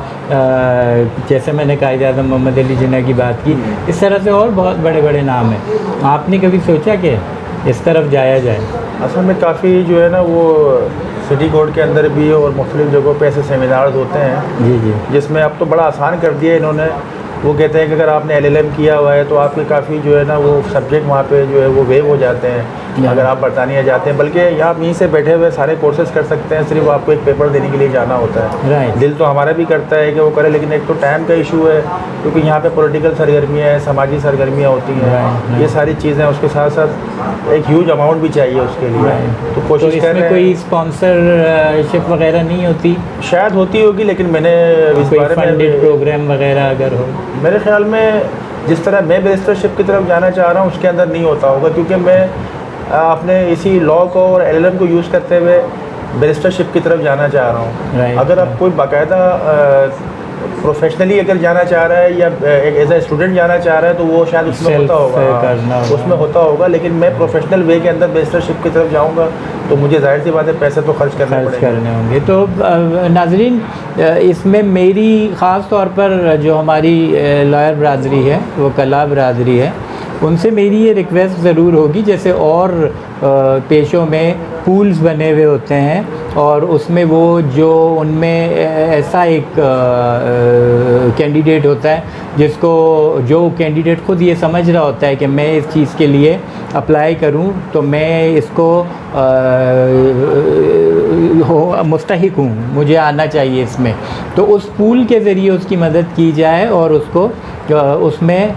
Speaker 1: जैसे मैंने कायद-ए-आज़म मोहम्मद अली जिन्ना की बात की, इस तरह से और बहुत बड़े बड़े नाम हैं। आपने कभी सोचा कि इस तरफ जाया जाए?
Speaker 2: असल में काफ़ी जो है ना वो सिटी कोर्ट के अंदर भी और मुख्तलिफ़ जगहों पे ऐसे सेमिनार्स होते हैं।
Speaker 1: जी जी।
Speaker 2: जिसमें अब तो बड़ा आसान कर दिया इन्होंने। वो कहते हैं कि अगर आपने एलएलएम किया हुआ है तो आपके काफ़ी जो है ना वो सब्जेक्ट वहाँ पे जो है वो वेव हो जाते हैं अगर आप बरतानिया जाते हैं। बल्कि यहाँ आप यहीं से बैठे हुए सारे कोर्सेज कर सकते हैं, सिर्फ आपको एक पेपर देने के लिए जाना होता है। दिल तो हमारा भी करता है कि वो करे, लेकिन एक तो टाइम का इशू है, क्योंकि यहाँ पे पॉलिटिकल सरगर्मियाँ हैं, समाजी सरगर्मियाँ होती हैं, ये सारी चीज़ें। उसके साथ साथ एक ह्यूज अमाउंट भी चाहिए उसके लिए। तो कोशिश कर रहे हैं।
Speaker 1: कोई स्पॉन्सरशिप वगैरह नहीं होती?
Speaker 2: शायद होती होगी, लेकिन मैंने इस बारे में
Speaker 1: प्रोग्राम वगैरह अगर हो,
Speaker 2: मेरे ख्याल में जिस तरह मैं बैरिस्टरशिप की तरफ जाना चाह रहा हूँ उसके अंदर नहीं होता होगा, क्योंकि मैं अपने इसी लॉ को और एलएलएम को यूज़ करते हुए बैरिस्टरशिप की तरफ जाना चाह रहा हूँ। अगर आप कोई बाकायदा प्रोफेशनली अगर जाना चाह रहा है या एज ए स्टूडेंट जाना चाह रहा है तो वो शायद उसमें होता होगा, उसमें होता होगा। लेकिन मैं प्रोफेशनल वे के अंदर बैरिस्टरशिप की तरफ जाऊंगा तो मुझे जाहिर सी बात है पैसे तो खर्च करने
Speaker 1: होंगे। तो नाजरीन, इसमें मेरी ख़ास तौर पर जो हमारी लॉयर बरादरी है, वो कला बरादरी है, उनसे मेरी ये रिक्वेस्ट ज़रूर होगी, जैसे और पेशों में पूल्स बने हुए होते हैं और उसमें वो जो उनमें ऐसा एक कैंडिडेट होता है जिसको जो कैंडिडेट खुद ये समझ रहा होता है कि मैं इस चीज़ के लिए अप्लाई करूं तो मैं इसको मुस्तहिक हूँ, मुझे आना चाहिए इसमें, तो उस पूल के ज़रिए उसकी मदद की जाए और उसको उसमें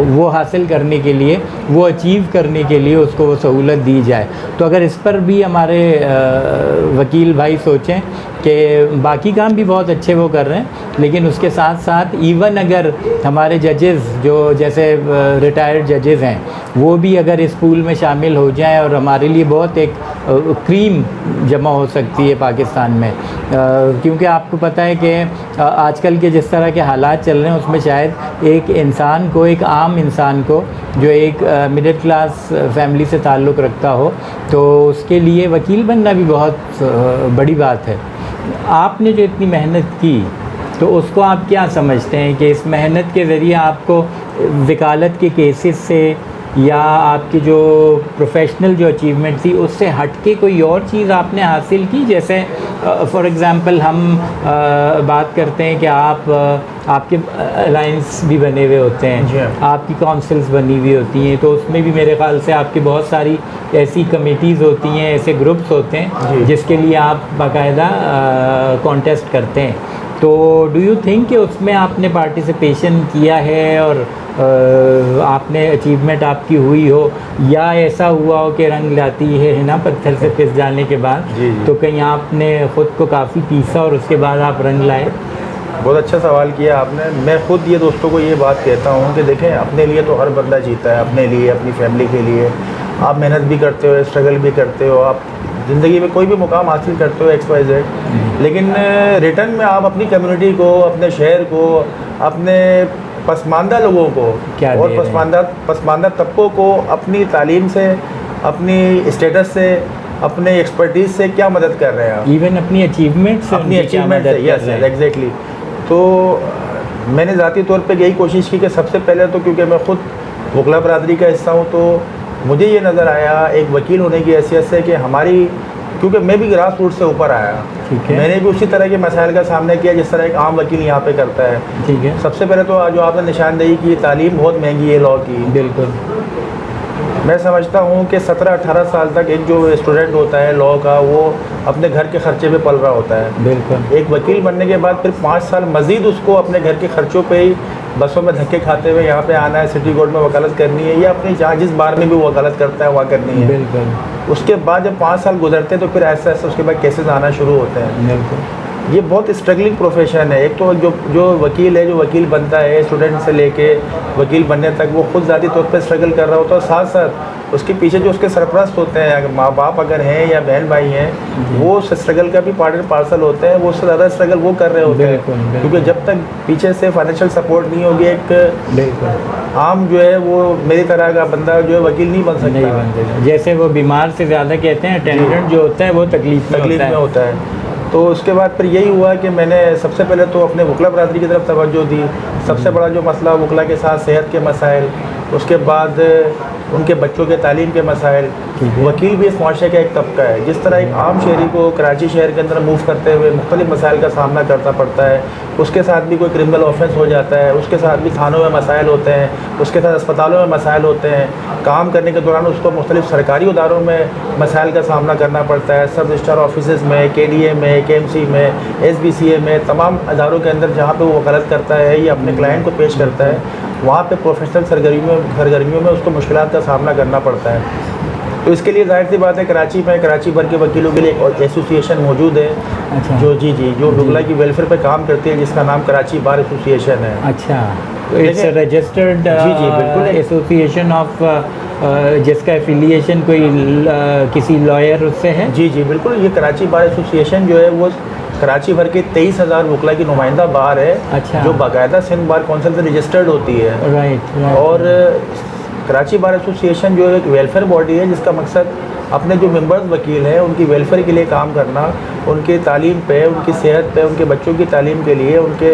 Speaker 1: वो हासिल करने के लिए, वो अचीव करने के लिए उसको वो सहूलत दी जाए। तो अगर इस पर भी हमारे वकील भाई सोचें कि बाकी काम भी बहुत अच्छे वो कर रहे हैं, लेकिन उसके साथ साथ इवन अगर हमारे जजेस जो जैसे रिटायर्ड जजेस हैं वो भी अगर इस पूल में शामिल हो जाएं और हमारे लिए बहुत एक क्रीम जमा हो सकती है पाकिस्तान में, क्योंकि आपको पता है कि आजकल के जिस तरह के हालात चल रहे हैं उसमें शायद एक इंसान को, एक आम इंसान को जो एक मिडिल क्लास फैमिली से ताल्लुक़ रखता हो, तो उसके लिए वकील बनना भी बहुत बड़ी बात है। आपने जो इतनी मेहनत की तो उसको आप क्या समझते हैं कि इस मेहनत के ज़रिए आपको वकालत के केसेस से या आपकी जो प्रोफेशनल जो अचीवमेंट थी उससे हटके कोई और चीज़ आपने हासिल की? जैसे फॉर एग्ज़ाम्पल हम बात करते हैं कि आपके अलाइंस भी बने हुए होते हैं, आपकी काउंसिल्स बनी हुई होती हैं, तो उसमें भी मेरे ख़्याल से आपकी बहुत सारी ऐसी कमेटीज़ होती हैं, ऐसे ग्रुप्स होते हैं जिसके लिए आप बाकायदा कॉन्टेस्ट करते हैं। तो डू यू थिंक कि उसमें आपने पार्टिसिपेशन किया है और आपने अचीवमेंट आपकी हुई हो, या ऐसा हुआ हो कि रंग लाती है ना पत्थर से पिस जाने के बाद, तो कहीं आपने ख़ुद को काफ़ी पीसा और उसके बाद आप रंग लाए?
Speaker 2: बहुत अच्छा सवाल किया आपने। मैं ख़ुद ये दोस्तों को ये बात कहता हूँ कि देखें, अपने लिए तो हर बंदा जीता है, अपने लिए, अपनी फैमिली के लिए आप मेहनत भी करते हो, स्ट्रगल भी करते हो, आप ज़िंदगी में कोई भी मुकाम हासिल करते हो XYZ, लेकिन रिटर्न में आप अपनी कम्युनिटी को, अपने शहर को, अपने पसमानदा लोगों को और पसमानदा तबकों को अपनी तालीम से, अपनी स्टेटस से, अपने एक्सपर्टीज़ से क्या मदद कर रहे हैं आप?
Speaker 1: इवन अपनी अचीवमेंट से,
Speaker 2: यस एग्जैक्टली। तो मैंने ज़ाती तौर पे यही कोशिश की कि सबसे पहले तो, क्योंकि मैं ख़ुद वकला बरादरी का हिस्सा हूँ, तो मुझे ये नज़र आया एक वकील होने की हैसियत से कि हमारी, क्योंकि मैं भी ग्रास रूट से ऊपर आया, मैंने भी उसी तरह के मसाइल का सामना किया जिस तरह एक आम वकील यहाँ पे करता है।
Speaker 1: ठीक है।
Speaker 2: सबसे पहले तो जो आपने निशानदेही की, तालीम बहुत महंगी है लॉ की।
Speaker 1: बिल्कुल।
Speaker 2: मैं समझता हूँ कि 17-18 साल तक एक जो स्टूडेंट होता है लॉ का, वो अपने घर के खर्चे पे पल रहा होता है।
Speaker 1: बिल्कुल।
Speaker 2: एक वकील बनने के बाद फिर 5 साल मज़ीद उसको अपने घर के खर्चों पे ही बसों में धक्के खाते हुए यहाँ पे आना है, सिटी कोर्ट में वकालत करनी है, या अपनी जहाँ जिस बार में भी वो वकालत करता है वहाँ करनी है।
Speaker 1: बिल्कुल।
Speaker 2: उसके बाद जब 5 साल गुजरते हैं तो फिर ऐसा ऐसा उसके बाद केसेस आना शुरू होते हैं।
Speaker 1: बिल्कुल।
Speaker 2: ये बहुत स्ट्रगलिंग प्रोफेशन है। एक तो जो वकील है, जो वकील बनता है, स्टूडेंट से लेके वकील बनने तक वो खुद ज़ाती तौर पर स्ट्रगल कर रहा होता है, और साथ साथ उसके पीछे जो उसके सरपरस्त होते हैं, अगर माँ बाप अगर हैं या बहन भाई हैं, वो स्ट्रगल का भी पार्ट एंड पार्सल होते हैं, वो उससे ज़्यादा स्ट्रगल वो कर रहे होते हैं, क्योंकि जब तक पीछे से फाइनेंशियल सपोर्ट नहीं होगी, एक आम जो है वो मेरी तरह का बंदा जो है वकील नहीं बन सकता।
Speaker 1: जैसे वो बीमार से ज़्यादा कहते हैं, अटेंडेंट जो होता है वो तकलीफ में
Speaker 2: होता है। तो उसके बाद फिर यही हुआ कि मैंने सबसे पहले तो अपने वकला बरादरी की तरफ तवज्जो दी। सबसे बड़ा जो मसला वकला के साथ सेहत के मसाइल, उसके बाद उनके बच्चों के तालीम के मसाइल। वकील भी इस माशरे का एक तबका है। जिस तरह एक आम शहरी को कराची शहर के अंदर मूव करते हुए मुख्तलिफ मसाइल का सामना करना पड़ता है, उसके साथ भी कोई क्रिमिनल ऑफेंस हो जाता है, उसके साथ भी थानों में मसाइल होते हैं, उसके साथ अस्पतालों में मसाइल होते हैं, काम करने के दौरान उसको मुख्तलिफ सरकारी इदारों में मसाइल का सामना करना पड़ता है, सब रजिस्ट्रार ऑफिस में, KDA में, KMC में, SBCA में, तमाम अदारोों के अंदर जहाँ पे वो वकालत करता है या अपने क्लाइंट को पेश करता है, वहाँ पे प्रोफेशनल सरगर्मियों में उसको मुश्किलात का सामना करना पड़ता है। तो इसके लिए जाहिर सी बात है कराची भर के वकीलों के लिए एक एसोसिएशन मौजूद है।
Speaker 1: अच्छा।
Speaker 2: जो वकला की वेलफेयर पे काम करती है, जिसका नाम कराची बार एसोसिएशन है।
Speaker 1: अच्छा, इट्स रजिस्टर्ड
Speaker 2: बिल्कुल
Speaker 1: एसोसिएशन ऑफ, जिसका एफिलिएशन कोई किसी लॉयर उससे है?
Speaker 2: जी बिल्कुल। ये कराची बार एसोसिएशन जो है वो कराची भर के 23,000 वकला की नुमाइंदा बार है।
Speaker 1: अच्छा।
Speaker 2: जो बाकायदा सिंध बार कौंसिल से रजिस्टर्ड होती है।
Speaker 1: राइट।
Speaker 2: और कराची बार एसोसिएशन जो एक वेलफेयर बॉडी है, जिसका मकसद अपने जो मेंबर्स वकील हैं उनकी वेलफेयर के लिए काम करना, उनकी तालीम पे, उनकी सेहत पे, उनके बच्चों की तालीम के लिए, उनके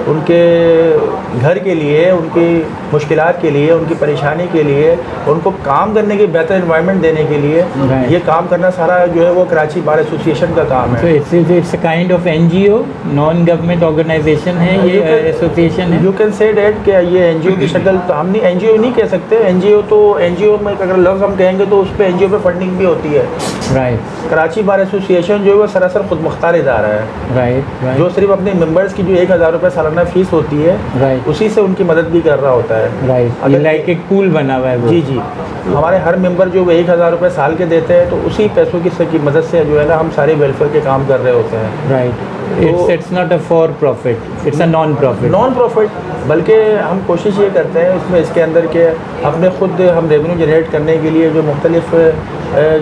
Speaker 2: उनके घर के लिए, उनकी मुश्किलात के लिए, उनकी परेशानी के लिए, उनको काम करने की बेहतर इन्वायरमेंट देने के लिए ये काम करना सारा जो है वो कराची बार एसोसिएशन का काम है।
Speaker 1: It's a kind of NGO, non government organisation है ये एसोसिएशन है।
Speaker 2: यू कैन से डैट कि ये NGO की शक्ल तो हम नहीं, NGO नहीं कह सकते। NGO में अगर लफ्ज़ हम कहेंगे तो उस पर NGO पे फंडिंग भी होती है।
Speaker 1: राइट।
Speaker 2: कराची बार एसोसिएशन जो है वो सरासर खुद मुख्तार इदारा है।
Speaker 1: राइट।
Speaker 2: जो सिर्फ अपने मेंबर्स की जो 1000 रुपये सालाना फीस होती है,
Speaker 1: राइट,
Speaker 2: उसी से उनकी मदद भी कर रहा होता है।
Speaker 1: राइट। ये लाइक एक पूल बना हुआ है वो।
Speaker 2: जी जी। हमारे हर मेंबर जो 1000 रुपये साल के देते हैं, तो उसी पैसों की मदद से जो है ना हम सारे वेलफेयर के काम कर रहे होते हैं।
Speaker 1: Right. It's not a for profit, it's a non profit.
Speaker 2: बल्कि हम कोशिश ये करते हैं इसमें, इसके अंदर के अपने खुद हम रेवेन्यू जनरेट करने के लिए जो मुख्तलिफ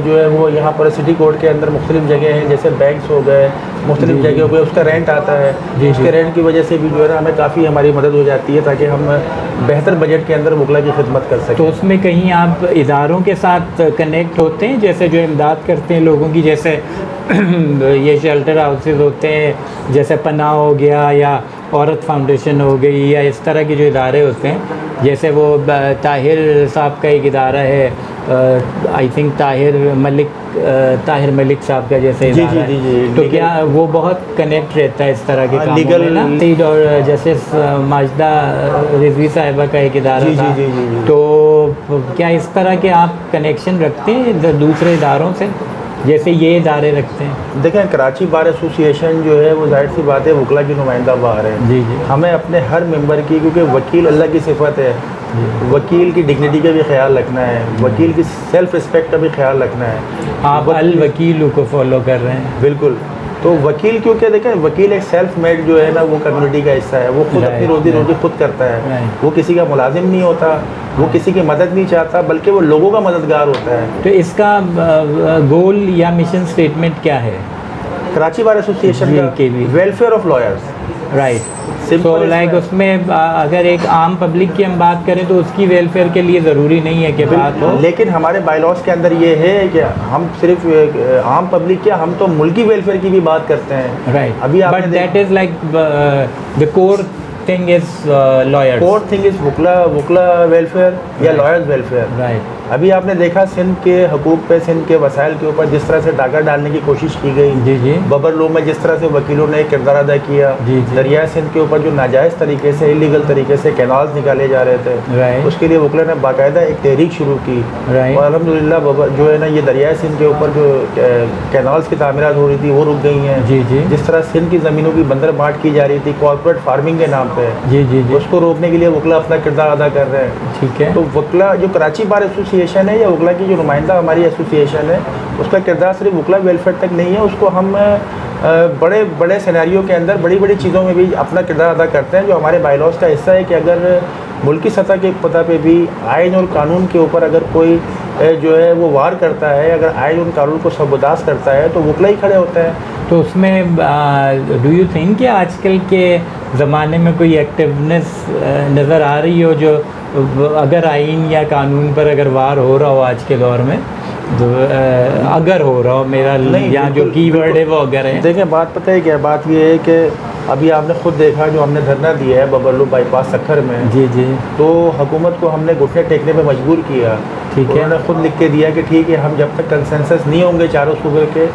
Speaker 2: जो है वो यहाँ पर सिटी कोर्ट के अंदर मुख्तलिफ जगह हैं, जैसे बैंक्स हो गए, मुख्तलिफ जगह हो गए, उसका रेंट आता है। उसके रेंट की वजह से भी जो है ना हमें काफ़ी हमारी मदद हो जाती है, ताकि हम बेहतर बजट के अंदर वकला की खिदमत कर सकें।
Speaker 1: तो उसमें कहीं आप इदारों के साथ कनेक्ट होते हैं, जैसे जो इमदाद करते हैं लोगों की, जैसे ये शेल्टर हाउसेज होते हैं, जैसे पनाह हो गया या औरत फाउंडेशन हो गई, या इस तरह के जो इदारे होते हैं, जैसे वो ताहिर साहब का एक इदारा है, आई थिंक ताहिर मलिक साहब का जैसे इदारा है। तो क्या वो बहुत कनेक्ट रहता है इस तरह के कामों में ना? और जस्टिस माजिदा रिजवी साहिबा का एक इदारा था। तो क्या इस तरह के आप कनेक्शन रखते हैं दूसरे इदारों से, जैसे ये इदारे रखते हैं?
Speaker 2: देखें, कराची बार एसोसिएशन जो है वो जाहिर सी बात है वकला की नुमाइंदा बार है।
Speaker 1: जी जी।
Speaker 2: हमें अपने हर मेंबर की, क्योंकि वकील अल्लाह की सिफत है, वकील की डिग्निटी का भी ख्याल रखना है, वकील की सेल्फ रिस्पेक्ट का भी ख्याल रखना है।
Speaker 1: आप अल वकील को फॉलो कर रहे हैं?
Speaker 2: बिल्कुल। तो वकील, क्योंकि देखें वकील एक सेल्फ मेड जो है ना वो कम्युनिटी का हिस्सा है, वो खुद अपनी रोजी रोटी खुद करता है। वो किसी का मुलाजिम नहीं होता, वो किसी की मदद नहीं चाहता, बल्कि वो लोगों का मददगार होता है।
Speaker 1: तो इसका गोल या मिशन स्टेटमेंट क्या है
Speaker 2: कराची बार एसोसिएशन का? Welfare of lawyers.
Speaker 1: राइट। तो लाइक उसमें अगर एक आम पब्लिक की हम बात करें तो उसकी वेलफेयर के लिए ज़रूरी नहीं है कि बात हो,
Speaker 2: लेकिन हमारे बायलॉज के अंदर ये है कि हम सिर्फ आम पब्लिक क्या, हम तो मुल्की वेलफेयर की भी बात करते हैं।
Speaker 1: राइट।
Speaker 2: अभी
Speaker 1: but that is like the core thing is lawyers.
Speaker 2: Core thing is वकला वेलफेयर या लॉयर्स वेलफेयर।
Speaker 1: राइट।
Speaker 2: अभी आपने देखा सिंध के हकूक़ पे, सिंध के वसाइल के ऊपर जिस तरह से डाका डालने की कोशिश की गई।
Speaker 1: जी जी।
Speaker 2: बबर लो में जिस तरह से वकीलों ने किरदार अदा किया।
Speaker 1: जी जी।
Speaker 2: दरिया सिंध के ऊपर जो नाजायज़ तरीके से, इलीगल तरीके से कैनाल्स निकाले जा रहे थे,
Speaker 1: राइट,
Speaker 2: उसके लिए वकला ने बाकायदा एक तहरीक शुरू की।
Speaker 1: राइट।
Speaker 2: और अल्हम्दुलिल्लाह जो है ना ये दरिया सिंध के ऊपर जो कैनाल्स की तामीरात हो रही थी वो रुक गई हैं।
Speaker 1: जी जी।
Speaker 2: जिस तरह सिंध की ज़मीनों की बंदर बांट की जा रही थी कॉर्पोरेट फार्मिंग के नाम पे,
Speaker 1: जी जी जी,
Speaker 2: उसको रोकने के लिए वकला अपना किरदार अदा कर रहे हैं।
Speaker 1: ठीक है।
Speaker 2: तो वकला जो कराची बार एसोसिएशन है या वकला की जो नुमाइंदा हमारी एसोसिएशन है, उसका किरदार सिर्फ वकला वेलफेयर तक नहीं है, उसको हम बड़े बड़े सिनेरियो के अंदर बड़ी बड़ी चीज़ों में भी अपना किरदार अदा करते हैं, जो हमारे बायलॉज का हिस्सा है कि अगर मुल्की सतह के पता पे भी आइन और कानून के ऊपर अगर कोई जो है वो वार करता है, अगर आइन और कानून को सबदास करता है, तो वकला ही खड़े होते हैं।
Speaker 1: तो उसमें डू यू थिंक कि आजकल के ज़माने में कोई एक्टिवनेस नज़र आ रही हो, जो अगर आइन या कानून पर अगर वार हो रहा हो आज के दौर में, तो अगर हो रहा हो, मेरा यहाँ जो कीवर्ड है वो अगर है।
Speaker 2: देखें, बात पता है क्या, बात ये है कि अभी आपने खुद देखा जो हमने धरना दिया है बबरलू बाईपास सक्खर में।
Speaker 1: जी जी।
Speaker 2: तो हुकूमत को हमने घुटने टेकने पे मजबूर किया।
Speaker 1: ठीक है।
Speaker 2: उन्होंने खुद लिख के दिया कि ठीक है, हम जब तक कंसेंसस नहीं होंगे चारों सूबे के,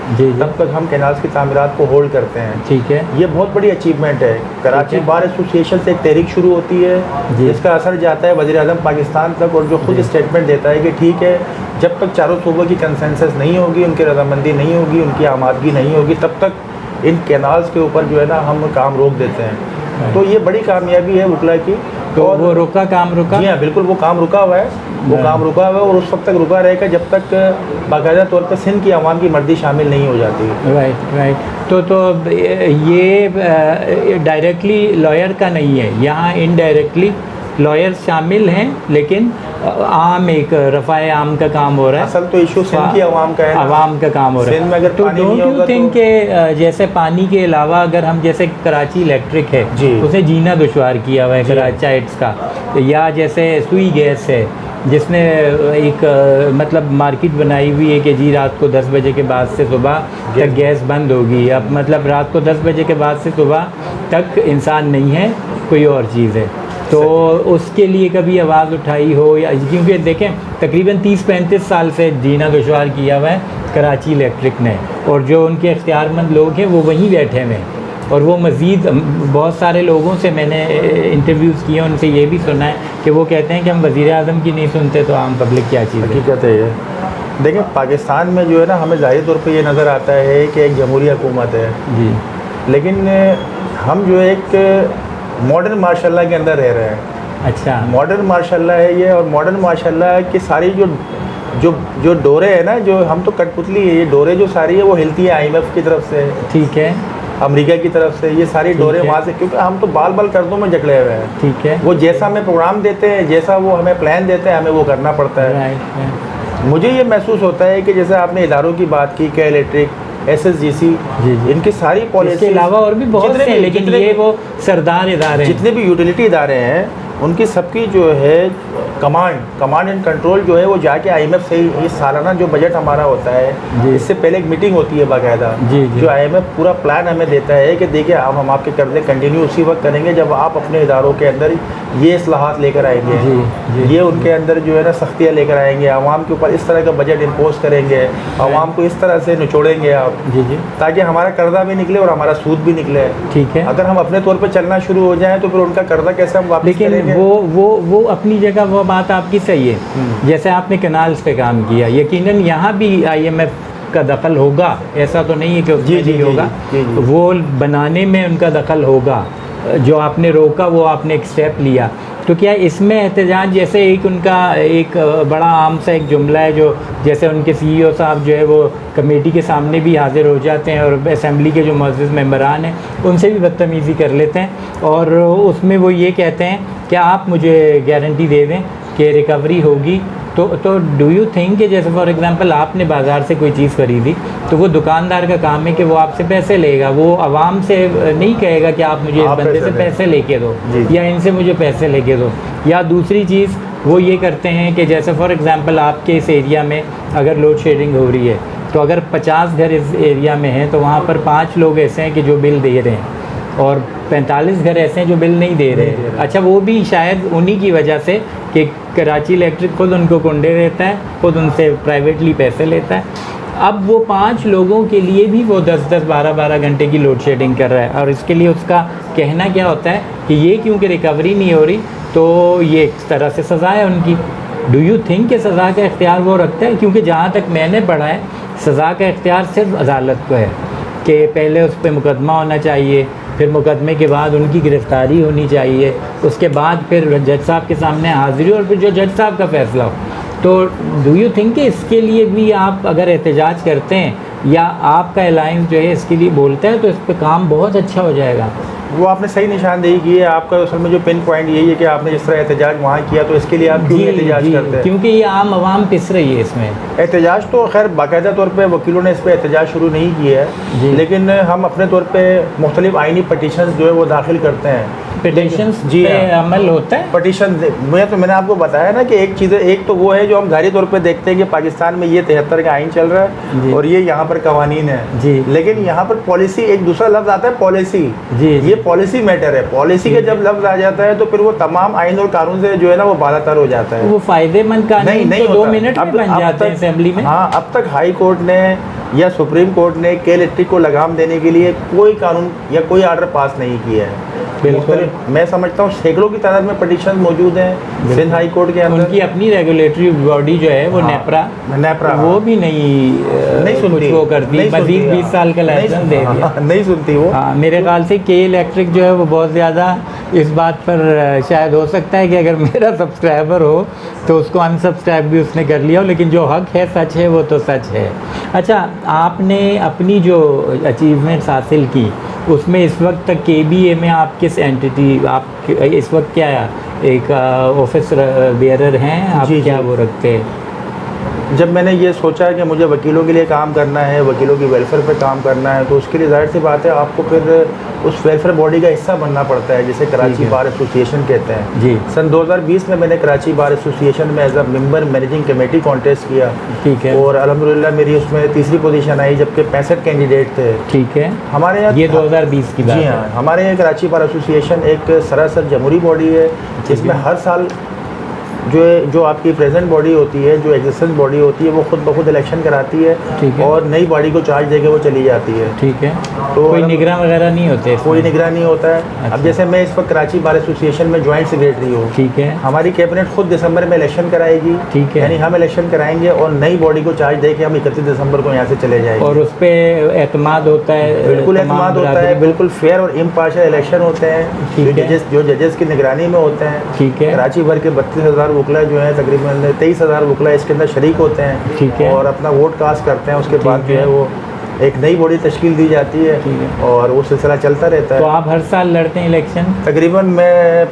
Speaker 2: तब तक हम कैनाल्स की तामीरात को होल्ड करते हैं।
Speaker 1: ठीक है।
Speaker 2: ये बहुत बड़ी अचीवमेंट है। कराची बार एसोसिएशन से एक तहरीक शुरू होती है, जिसका असर जाता है वज़ीर आज़म पाकिस्तान तक, और जो खुद स्टेटमेंट देता है कि ठीक है, जब तक चारों सूबों की कंसेंसस नहीं होगी, उनकी रजामंदी नहीं होगी, उनकी आमादगी नहीं होगी, तब तक इन कैनाल्स के ऊपर जो है ना हम काम रोक देते हैं। तो ये बड़ी कामयाबी है वकला की।
Speaker 1: तो वो रुका, काम रुका?
Speaker 2: जी हाँ, बिल्कुल, वो काम रुका हुआ है, वो काम रुका हुआ है, और उस वक्त तक रुका रहेगा जब तक बाकायदा तौर पर सिंध की आवाम की मर्जी शामिल नहीं हो जाती।
Speaker 1: Right right. तो ये डायरेक्टली लॉयर का नहीं है, यहाँ इनडायरेक्टली लॉयर शामिल हैं, लेकिन आम एक रफ़ाए आम का काम हो रहा है।
Speaker 2: असल तो इशू सिंध की आवाम का है,
Speaker 1: आवाम का काम हो रहा है।
Speaker 2: सिंध में अगर
Speaker 1: तो
Speaker 2: पानी नहीं
Speaker 1: डोंट
Speaker 2: होगा
Speaker 1: यू थिंक के जैसे पानी के अलावा अगर हम, जैसे कराची इलेक्ट्रिक है, उसे जीना दुश्वार किया हुआ है कराचाइट्स का, या जैसे सुई गैस है, जिसने एक मतलब मार्केट बनाई हुई है कि जी रात को 10 बजे के बाद से सुबह तक गैस बंद होगी। अब मतलब रात को 10 बजे के बाद से सुबह तक इंसान नहीं है, कोई और चीज़ है। तो उसके लिए कभी आवाज़ उठाई हो या, क्योंकि देखें तकरीबन 30-35 साल से जीना दुश्वार किया हुआ है कराची इलेक्ट्रिक ने, और जो उनके इख्तियारमंद लोग हैं वो वहीं बैठे हुए हैं। और वो मज़ीद बहुत सारे लोगों से मैंने इंटरव्यूज़ किए, उनसे ये भी सुना है कि वो कहते हैं कि हम वज़ीर आज़म की नहीं सुनते तो आम पब्लिक क्या चीज़ है।
Speaker 2: हकीकत है ये। देखिए पाकिस्तान में जो है ना, हमें ज़ाहिर तौर पे ये नज़र आता है कि एक जमहूरी हुकूमत है
Speaker 1: जी,
Speaker 2: लेकिन हम जो एक मॉडर्न माशाल्लाह के अंदर रह रहे हैं।
Speaker 1: अच्छा,
Speaker 2: मॉडर्न माशाल्लाह है ये, और मॉडर्न माशाल्लाह की सारी जो डोरे हैं ना, जो हम तो कठपुतली है, ये डोरे जो सारी है वो हिलती है IMF की तरफ से,
Speaker 1: ठीक है,
Speaker 2: अमेरिका की तरफ से, ये सारी
Speaker 1: ठीक
Speaker 2: डोरे
Speaker 1: है।
Speaker 2: वहाँ से, क्योंकि हम तो बाल बाल कर्जों में जकड़े हुए हैं।
Speaker 1: ठीक है,
Speaker 2: वो जैसा हमें प्रोग्राम देते हैं, जैसा वो हमें प्लान देते हैं, हमें वो करना पड़ता है।
Speaker 1: राइट,
Speaker 2: मुझे ये महसूस होता है कि जैसे आपने इदारों की बात की, के इलेक्ट्रिक, SSGC,
Speaker 1: जी, जी।
Speaker 2: इनकी सारी पॉलिसी
Speaker 1: इसके अलावा और भी बहुत से हैं, लेकिन ये वो सरदार इदारे हैं।
Speaker 2: जितने भी यूटिलिटी इदारे हैं उनकी सबकी जो है कमांड एंड कंट्रोल जो है वो जाके IMF से ये सालाना जो बजट हमारा होता है,
Speaker 1: जी।
Speaker 2: इससे पहले एक मीटिंग होती है बाकायदा,
Speaker 1: जी, जी।
Speaker 2: जो IMF पूरा प्लान हमें देता है कि देखिए अब हम आपके कर्जे कंटिन्यू उसी वक्त करेंगे जब आप अपने इदारों के अंदर ये इस्लाहात लेकर आएंगे,
Speaker 1: जी, जी।
Speaker 2: ये उनके अंदर जो है ना सख्तियाँ लेकर आएंगे, आवाम के ऊपर इस तरह का बजट इम्पोज करेंगे, आवाम को इस तरह से निचोड़ेंगे आप,
Speaker 1: जी, जी,
Speaker 2: ताकि हमारा कर्जा भी निकले और हमारा सूद भी निकले।
Speaker 1: ठीक है।
Speaker 2: अगर हम अपने तौर पर चलना शुरू हो जाएं तो फिर उनका कर्जा कैसे हम वापस
Speaker 1: लेकिन
Speaker 2: करेंगे?
Speaker 1: वो अपनी जगह वो बात आपकी सही है। जैसे आपने कैनाल्स पे काम किया, यकीनन यहाँ भी IMF का दखल होगा, ऐसा तो नहीं है कि उसमें नहीं होगा। वो बनाने में उनका दखल होगा। जो आपने रोका वो आपने एक स्टेप लिया, तो क्या इसमें एहतजाज, जैसे एक उनका एक बड़ा आम सा एक जुमला है, जो जैसे उनके CEO साहब जो है वो कमेटी के सामने भी हाजिर हो जाते हैं और असेंबली के जो मुअज़्ज़िज़ मेंबरान हैं उनसे भी बदतमीज़ी कर लेते हैं, और उसमें वो ये कहते हैं कि आप मुझे गारंटी दे दें कि रिकवरी होगी। तो डू यू थिंक कि जैसे फॉर एग्ज़ाम्पल आपने बाज़ार से कोई चीज़ ख़रीदी तो वो दुकानदार का काम है कि वो आपसे पैसे लेगा, वो आवाम से नहीं कहेगा कि आप मुझे इस बंदे से पैसे लेके दो या इनसे मुझे पैसे लेके दो। या दूसरी चीज़ वो ये करते हैं कि जैसे फॉर एग्ज़ाम्पल आपके इस एरिया में अगर लोड शेडिंग हो रही है तो अगर 50 घर इस एरिया में हैं तो वहाँ पर 5 लोग ऐसे हैं कि जो बिल दे रहे हैं और 45 घर ऐसे हैं जो बिल नहीं दे रहे। अच्छा, वो भी शायद उन्हीं की वजह से कि कराची इलेक्ट्रिक खुद उनको कुंडे देता है, खुद उनसे प्राइवेटली पैसे लेता है। अब वो 5 लोगों के लिए भी वो 10-10, 12-12 घंटे की लोड शेडिंग कर रहा है, और इसके लिए उसका कहना क्या होता है कि ये क्योंकि रिकवरी नहीं हो रही तो ये एक तरह से सज़ा है उनकी। डू यू थिंक कि सज़ा का इख्तियार वो रखता है? क्योंकि जहाँ तक मैंने पढ़ा है सज़ा का इख्तियार सिर्फ अदालत को है कि पहले उस पर मुकदमा होना चाहिए, फिर मुकदमे के बाद उनकी गिरफ़्तारी होनी चाहिए, उसके बाद फिर जज साहब के सामने हाज़िरी और फिर जो जज साहब का फ़ैसला हो। तो डू यू थिंक कि इसके लिए भी आप अगर एहतजाज करते हैं या आपका अलायंस जो है इसके लिए बोलता है तो इस पर काम बहुत अच्छा हो जाएगा?
Speaker 2: वो आपने सही निशानदेही की है। आपका असल में जो पिन पॉइंट यही है कि आपने जिस तरह एहतजाज वहाँ किया, तो इसके लिए आप क्यों एहतजाज करते हैं?
Speaker 1: क्योंकि ये आम आवाम पिस रही है इसमें।
Speaker 2: एहतजाज तो खैर बाकायदा तौर पे वकीलों ने इस पर एहतजाज शुरू नहीं किया है, लेकिन हम अपने तौर पे मुख्तलिफ आइनी पटिशन्स जो है वो दाखिल करते हैं।
Speaker 1: पिटीशंस
Speaker 2: जी
Speaker 1: पे
Speaker 2: हाँ।
Speaker 1: अमल होता है?
Speaker 2: पटिशन मैंने आपको बताया ना कि एक चीज़, एक तो वो है जो हम जारी तौर पे देखते हैं कि पाकिस्तान में ये 73 का आइन चल रहा है और ये यहाँ पर कवानीन है
Speaker 1: जी,
Speaker 2: लेकिन यहाँ पर पॉलिसी, एक दूसरा लफ्ज़ आता है पॉलिसी।
Speaker 1: जी,
Speaker 2: ये पॉलिसी मैटर है। पॉलिसी के जब लफ्ज़ आ जाता है तो फिर वो तमाम आइन और कानून से जो है ना वो बालातर हो जाता है।
Speaker 1: वो फ़ायदेमंद कानून
Speaker 2: नहीं
Speaker 1: तो 2
Speaker 2: होता।
Speaker 1: मिनट में बन जाते हैं असेंबली में।
Speaker 2: हाँ, अब तक हाई कोर्ट ने या सुप्रीम कोर्ट ने के इलेक्ट्रिक को लगाम देने के लिए कोई कानून या कोई आर्डर पास नहीं किया है।
Speaker 1: बिल्कुल,
Speaker 2: मैं समझता हूँ सैकड़ों की तादाद में पटिशन मौजूद हैं सिंध हाई कोर्ट के अंदर।
Speaker 1: उनकी अपनी रेगुलेटरी बॉडी जो है वो नेपरा वो भी नहीं
Speaker 2: सुनती,
Speaker 1: कुछ वो करती, मजीद 20 साल का लाइसेंस दे दिया।
Speaker 2: नहीं सुनती वो।
Speaker 1: हाँ, मेरे ख्याल से के इलेक्ट्रिक जो है वो बहुत ज़्यादा इस बात पर शायद हो सकता है कि अगर मेरा सब्सक्राइबर हो तो उसको अनसब्सक्राइब भी उसने कर लिया हो, लेकिन जो हक है, सच है, वो तो सच है। अच्छा, आपने अपनी जो अचीवमेंट्स हासिल की उसमें इस वक्त तक KBA में आप किस एंटिटी, आप इस वक्त क्या एक ऑफिस बेयरर हैं आप? क्या वो रखते हैं?
Speaker 2: जब मैंने ये सोचा कि मुझे वकीलों के लिए काम करना है, वकीलों की वेलफेयर पे काम करना है, तो उसके लिए ज़ाहिर सी बात है आपको फिर उस वेलफेयर बॉडी का हिस्सा बनना पड़ता है, जिसे कराची बार एसोसिएशन कहते हैं।
Speaker 1: जी।
Speaker 2: सन 2020 में मैंने कराची बार एसोसिएशन में as a member managing committee contest किया।
Speaker 1: ठीक है।
Speaker 2: और अल्हम्दुलिल्लाह मेरी उसमें तीसरी पोजीशन आई, जबकि 65 कैंडिडेट थे।
Speaker 1: ठीक है।
Speaker 2: हमारे यहाँ
Speaker 1: ये 2020 की बात
Speaker 2: जी
Speaker 1: है।
Speaker 2: हाँ, हमारे यहाँ कराची बार एसोसिएशन एक सरासर जमहूरी बॉडी है, जिसमें हर साल जो आपकी प्रेजेंट बॉडी होती है, जो एग्जिस्टेंस बॉडी होती है, वो खुद ब खुद इलेक्शन कराती है।
Speaker 1: ठीक है।
Speaker 2: और नई बॉडी को चार्ज देके वो चली जाती है।
Speaker 1: ठीक है।
Speaker 2: तो
Speaker 1: कोई निगरान वगैरह नहीं होते इसमें?
Speaker 2: कोई निगरान नहीं होता है।
Speaker 1: अच्छा।
Speaker 2: अब जैसे मैं इस वक्त कराची बार एसोसिएशन में ज्वाइंट सेक्रेटरी हूँ।
Speaker 1: ठीक है।
Speaker 2: हमारी कैबिनेट खुद दिसंबर में इलेक्शन कराएगी।
Speaker 1: ठीक है।
Speaker 2: यानी हम इलेक्शन कराएंगे और नई बॉडी को चार्ज देके हम 31 दिसंबर को यहाँ से चले जाएंगे।
Speaker 1: और उस पर एतमाद होता है?
Speaker 2: बिल्कुल एतमाद होता है, बिल्कुल फेयर और इम्पार्शियल इलेक्शन होते हैं, जो जजेस की निगरानी में होते हैं।
Speaker 1: ठीक है।
Speaker 2: कराची भर के 32,000 वकला जो है, तकरीबन 23,000 वकला इसके अंदर शरीक होते हैं।
Speaker 1: ठीक है।
Speaker 2: और अपना वोट कास्ट करते हैं। उसके बाद जो है वो एक नई बॉडी तश्कील दी जाती है।
Speaker 1: ठीक है।
Speaker 2: और वो सिलसिला चलता रहता है।
Speaker 1: तो आप हर साल लड़ते हैं इलेक्शन?
Speaker 2: तकरीबन मैं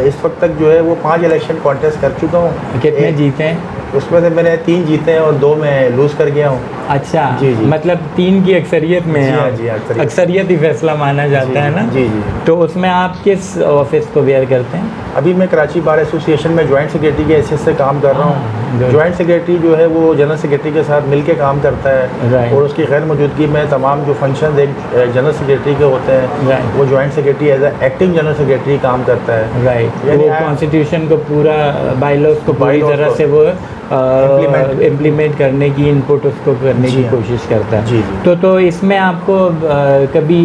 Speaker 2: इस वक्त तक जो है वो 5 इलेक्शन कॉन्टेस्ट कर चुका हूँ।
Speaker 1: कितने जीते हैं?
Speaker 2: उसमें से मैंने 3 जीते हैं और 2 में लूज़ कर गया हूँ।
Speaker 1: अच्छा।
Speaker 2: जी जी।
Speaker 1: मतलब 3 की अक्सरियत में
Speaker 2: जी
Speaker 1: है
Speaker 2: हाँ,
Speaker 1: आप?
Speaker 2: जी हाँ,
Speaker 1: अक्सरियत ही फैसला माना जाता है ना?
Speaker 2: जी जी।
Speaker 1: तो उसमें आप किस ऑफिस को वेयर करते हैं?
Speaker 2: अभी मैं कराची बार एसोसिएशन में ज्वाइंट सेक्रेटरी के हैसियत से काम कर रहा हूँ। ज्वाइंट सेक्रेटरी जो है वो जनरल सेक्रेटरी के साथ मिल के काम करता है। और उसकी गैर मौजूदगी में तमाम जो फंक्शन एक जनरल सेक्रेटरी के होते हैं, वो joint secretary as acting general secretary काम करता है।
Speaker 1: राइट। वो कॉन्स्टिट्यूशन को पूरा, बायलॉज को पूरी तरह से वो इम्प्लीमेंट करने की, इनपुट उसको करने की कोशिश करता है।
Speaker 2: जी।
Speaker 1: तो इसमें आपको कभी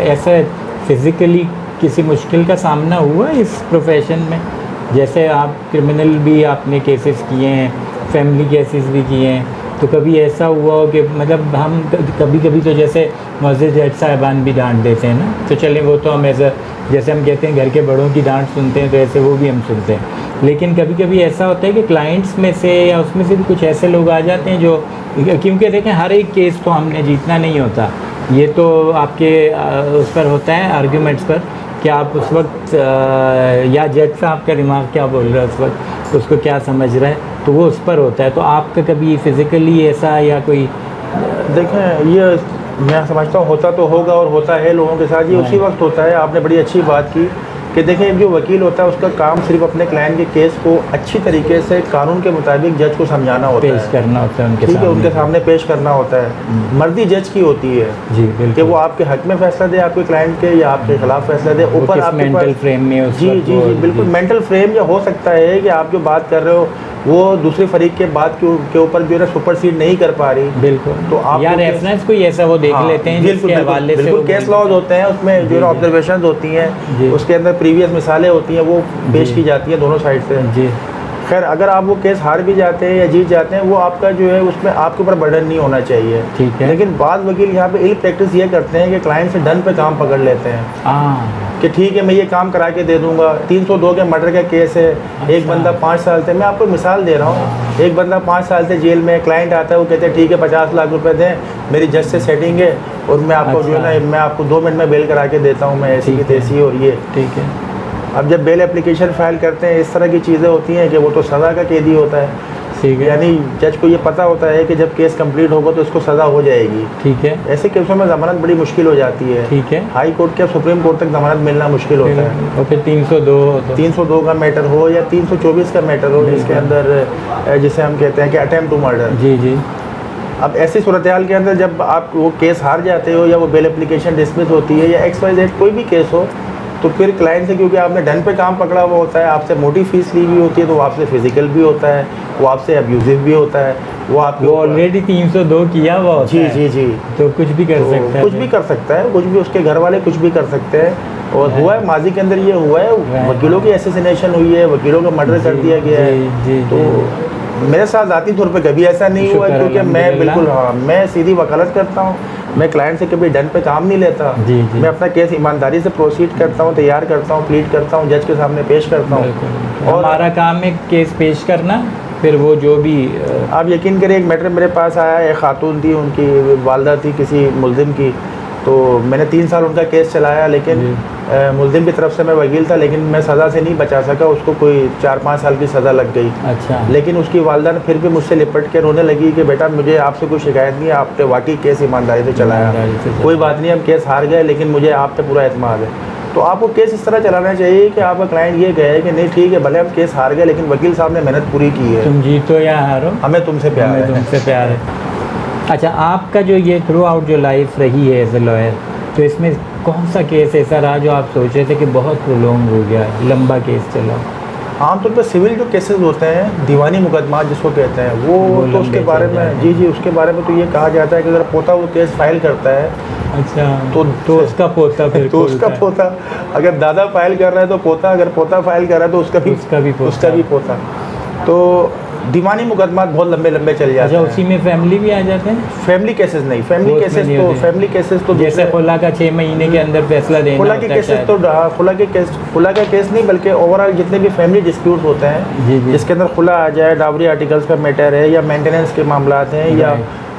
Speaker 1: ऐसा फिज़िकली किसी मुश्किल का सामना हुआ इस प्रोफेशन में? जैसे आप क्रिमिनल भी आपने केसेस किए हैं, फैमिली केसेस भी किए हैं, तो कभी ऐसा हुआ हो कि मतलब हम कभी कभी तो जैसे मस्जिद जज साहिबान भी डांट देते हैं ना, तो चलें वो तो हम ऐसा, जैसे हम कहते हैं घर के बड़ों की डांट सुनते हैं, तो ऐसे वो भी हम सुनते हैं। लेकिन कभी कभी ऐसा होता है कि क्लाइंट्स में से या उसमें से भी कुछ ऐसे लोग आ जाते हैं जो, क्योंकि देखें हर एक केस तो हमने जीतना नहीं होता, ये तो आपके उस पर होता है आर्ग्यूमेंट्स पर कि आप उस वक्त या जज साहब का दिमाग क्या बोल रहा है उस वक्त, उसको क्या समझ रहा है, तो वो उस पर होता है। तो आपका कभी फिज़िकली ऐसा या कोई?
Speaker 2: देखें, ये मैं समझता हूँ होता तो होगा और होता है लोगों के साथ, ये उसी वक्त होता है। आपने बड़ी अच्छी बात की कि देखें, जो वकील होता है उसका काम सिर्फ अपने क्लाइंट के केस को अच्छी तरीके से कानून के मुताबिक जज को समझाना होता है,
Speaker 1: पेश करना होता है उनके
Speaker 2: ठीक है,
Speaker 1: सामने।
Speaker 2: उनके सामने पेश करना होता है। मर्जी जज की होती है
Speaker 1: जी बिल्कुल,
Speaker 2: कि वो आपके हक में फैसला दे आपके क्लाइंट के, या आपके खिलाफ फैसला दे। ऊपर आपके
Speaker 1: मेंटल फ्रेम में उस
Speaker 2: जी
Speaker 1: वक्त
Speaker 2: जी
Speaker 1: वो-
Speaker 2: जी बिल्कुल
Speaker 1: जी।
Speaker 2: मेंटल फ्रेम, या हो सकता है कि आप जो बात कर रहे हो वो दूसरे फरीक के बात के ऊपर जो है सुपरसीड नहीं कर पा रही।
Speaker 1: बिल्कुल।
Speaker 2: तो आप
Speaker 1: या रेफरेंस कोई ऐसा वो देख लेते हैं जिसके हवाले से
Speaker 2: बिल्कुल
Speaker 1: वो
Speaker 2: केस लॉज होते हैं, उसमें जो ऑब्जर्वेशन होती
Speaker 1: जी।
Speaker 2: हैं, उसके अंदर प्रीवियस मिसालें होती हैं, वो पेश की जाती हैं दोनों साइड से।
Speaker 1: जी।
Speaker 2: खैर, अगर आप वो केस हार भी जाते हैं या जीत जाते हैं, वो आपका जो है उसमें आपके ऊपर बर्डन नहीं होना चाहिए,
Speaker 1: ठीक है।
Speaker 2: लेकिन बाद वकील यहाँ पे इल प्रैक्टिस ये करते हैं कि क्लाइंट से डन पे काम पकड़ लेते हैं कि ठीक है मैं ये काम करा के दे दूंगा। 302 के मर्डर का केस है, एक बंदा 5 साल से, मैं आपको मिसाल दे रहा हूँ, एक बंदा 5 साल से जेल में, क्लाइंट आता है, वो कहते हैं ठीक है 50 लाख रुपए दें, मेरी जज से सेटिंग है और मैं आपको जो है ना, मैं आपको 2 मिनट में बेल करा के देता हूँ, मैं ऐसी की तैसी, और ये
Speaker 1: ठीक है।
Speaker 2: अब जब बेल एप्लीकेशन फाइल करते हैं, इस तरह की चीज़ें होती हैं कि वो तो सज़ा का कैदी होता है,
Speaker 1: ठीक है।
Speaker 2: यानी जज को ये पता होता है कि जब केस कंप्लीट होगा तो इसको सज़ा हो जाएगी।
Speaker 1: ठीक है।
Speaker 2: ऐसे केसों में ज़मानत बड़ी मुश्किल हो जाती है।
Speaker 1: ठीक है।
Speaker 2: हाई कोर्ट के सुप्रीम कोर्ट तक ज़मानत मिलना मुश्किल होता है।
Speaker 1: और फिर
Speaker 2: 302 का मैटर हो या 324 का मैटर हो, जिसके अंदर जिसे हम कहते हैं कि अटेम्प्ट टू मर्डर।
Speaker 1: जी जी।
Speaker 2: अब ऐसी सूरत हाल के अंदर जब आप वो केस हार जाते हो, या वो बेल एप्लीकेशन डिसमिस होती है, या XYZ कोई भी केस हो, तो फिर क्लाइंट से, क्योंकि आपने डन पे काम पकड़ा हुआ होता है, आपसे मोटी फीस ली हुई होती है, तो वो आपसे फिजिकल भी होता है, वो आपसे अब्यूजिव भी होता है, वो आपको
Speaker 1: ऑलरेडी 302 किया हुआ होता
Speaker 2: जी
Speaker 1: है।
Speaker 2: जी जी
Speaker 1: तो कुछ भी कर सकता है,
Speaker 2: कुछ भी कर सकता है, कुछ भी उसके घर वाले कुछ भी कर सकते हैं। और हुआ है माजी के अंदर, ये हुआ है, वकीलों की असैसिनेशन हुई है, वकीलों का मर्डर कर दिया गया है। तो मेरे साथ ज़ाती तौर पे कभी ऐसा नहीं हुआ, क्योंकि मैं बिल्कुल, हाँ, मैं सीधी वकालत करता हूँ, मैं क्लाइंट से कभी डन पे काम नहीं लेता।
Speaker 1: जी जी।
Speaker 2: मैं अपना केस ईमानदारी से प्रोसीड करता हूँ, तैयार करता हूँ, प्लीड करता हूँ, जज के सामने पेश करता हूँ।
Speaker 1: और हमारा काम है केस पेश करना, फिर वो जो भी
Speaker 2: आप यकीन करें, एक मैटर मेरे पास आया, एक खातून थी, उनकी वालदा थी किसी मुल्जिम की, तो मैंने 3 साल उनका केस चलाया, लेकिन मुल्ज़िम की तरफ से मैं वकील था, लेकिन मैं सज़ा से नहीं बचा सका, उसको कोई 4-5 साल की सज़ा लग गई।
Speaker 1: अच्छा।
Speaker 2: लेकिन उसकी वालदा ने फिर भी मुझसे लिपट के रोने लगी कि बेटा मुझे आपसे कोई शिकायत नहीं है, आपने वाकई केस ईमानदारी से चलाया, कोई बात नहीं हम केस हार गए लेकिन मुझे आप पे पूरा एतमाद है। तो आपको केस इस तरह चलाना चाहिए कि आपका क्लाइंट ये कहे कि नहीं ठीक है, भले हम केस हार गए लेकिन वकील साहब ने मेहनत पूरी की है,
Speaker 1: तुम जीतो या हारो,
Speaker 2: हमें तुमसे प्यार है।
Speaker 1: तुमसे प्यार है। अच्छा, आपका जो ये थ्रू आउट जो लाइफ रही है एज ए लॉयर, तो इसमें कौन सा केस ऐसा रहा जो आप सोच रहे थे कि बहुत प्रोलॉन्ग हो गया, लंबा केस चला?
Speaker 2: आमतौर पर सिविल जो केसेस होते हैं, दीवानी मुकदमा जिसको कहते हैं, वो तो उसके बारे में जी उसके बारे में तो ये कहा जाता है कि अगर पोता वो केस फाइल करता है,
Speaker 1: अच्छा,
Speaker 2: तो
Speaker 1: उसका पोता फिर
Speaker 2: तो उसका पोता, अगर दादा फाइल कर रहा है तो पोता, अगर पोता फाइल कर रहा है तो उसका भी पोता। तो दीवानी मुकदमा बहुत लंबे लंबे चल जाते हैं।
Speaker 1: अच्छा, उसी में फैमिली भी आ जाते हैं?
Speaker 2: फैमिली केसेस नहीं, फैमिली केसेस तो
Speaker 1: जैसे खुला का 6 महीने के अंदर फैसला देना
Speaker 2: खुला के केसेस तो खुला का केस नहीं, बल्कि ओवरऑल जितने भी फैमिली डिस्प्यूट होते हैं जिसके अंदर खुला आ जाए, डावरी आर्टिकल्स का मैटर है या मेंटेनेंस के मामलात हैं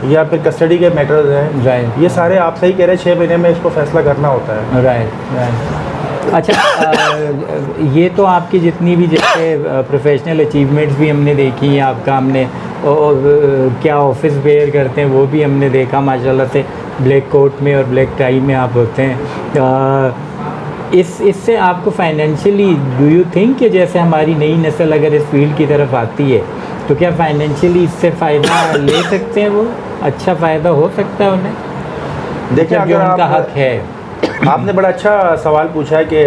Speaker 2: या फिर कस्टडी के मैटर्स हैं, ये सारे आप सही कह रहे हैं, 6 महीने में इसको फैसला करना होता है।
Speaker 1: राइट। अच्छा, ये तो आपकी जितनी भी जैसे प्रोफेशनल अचीवमेंट्स भी हमने देखी हैं, आपका हमने क्या ऑफिस वेयर करते हैं वो भी हमने देखा, माशाल्लाह से ब्लैक कोट में और ब्लैक टाई में आप होते हैं। इससे आपको फाइनेंशियली डू यू थिंक कि जैसे हमारी नई नस्ल अगर इस फील्ड की तरफ आती है तो क्या फाइनेंशियली इससे फ़ायदा ले सकते हैं, वो अच्छा फ़ायदा हो सकता है उन्हें?
Speaker 2: देखिए, अगर
Speaker 1: उनका हक है।
Speaker 2: आपने बड़ा अच्छा सवाल पूछा है कि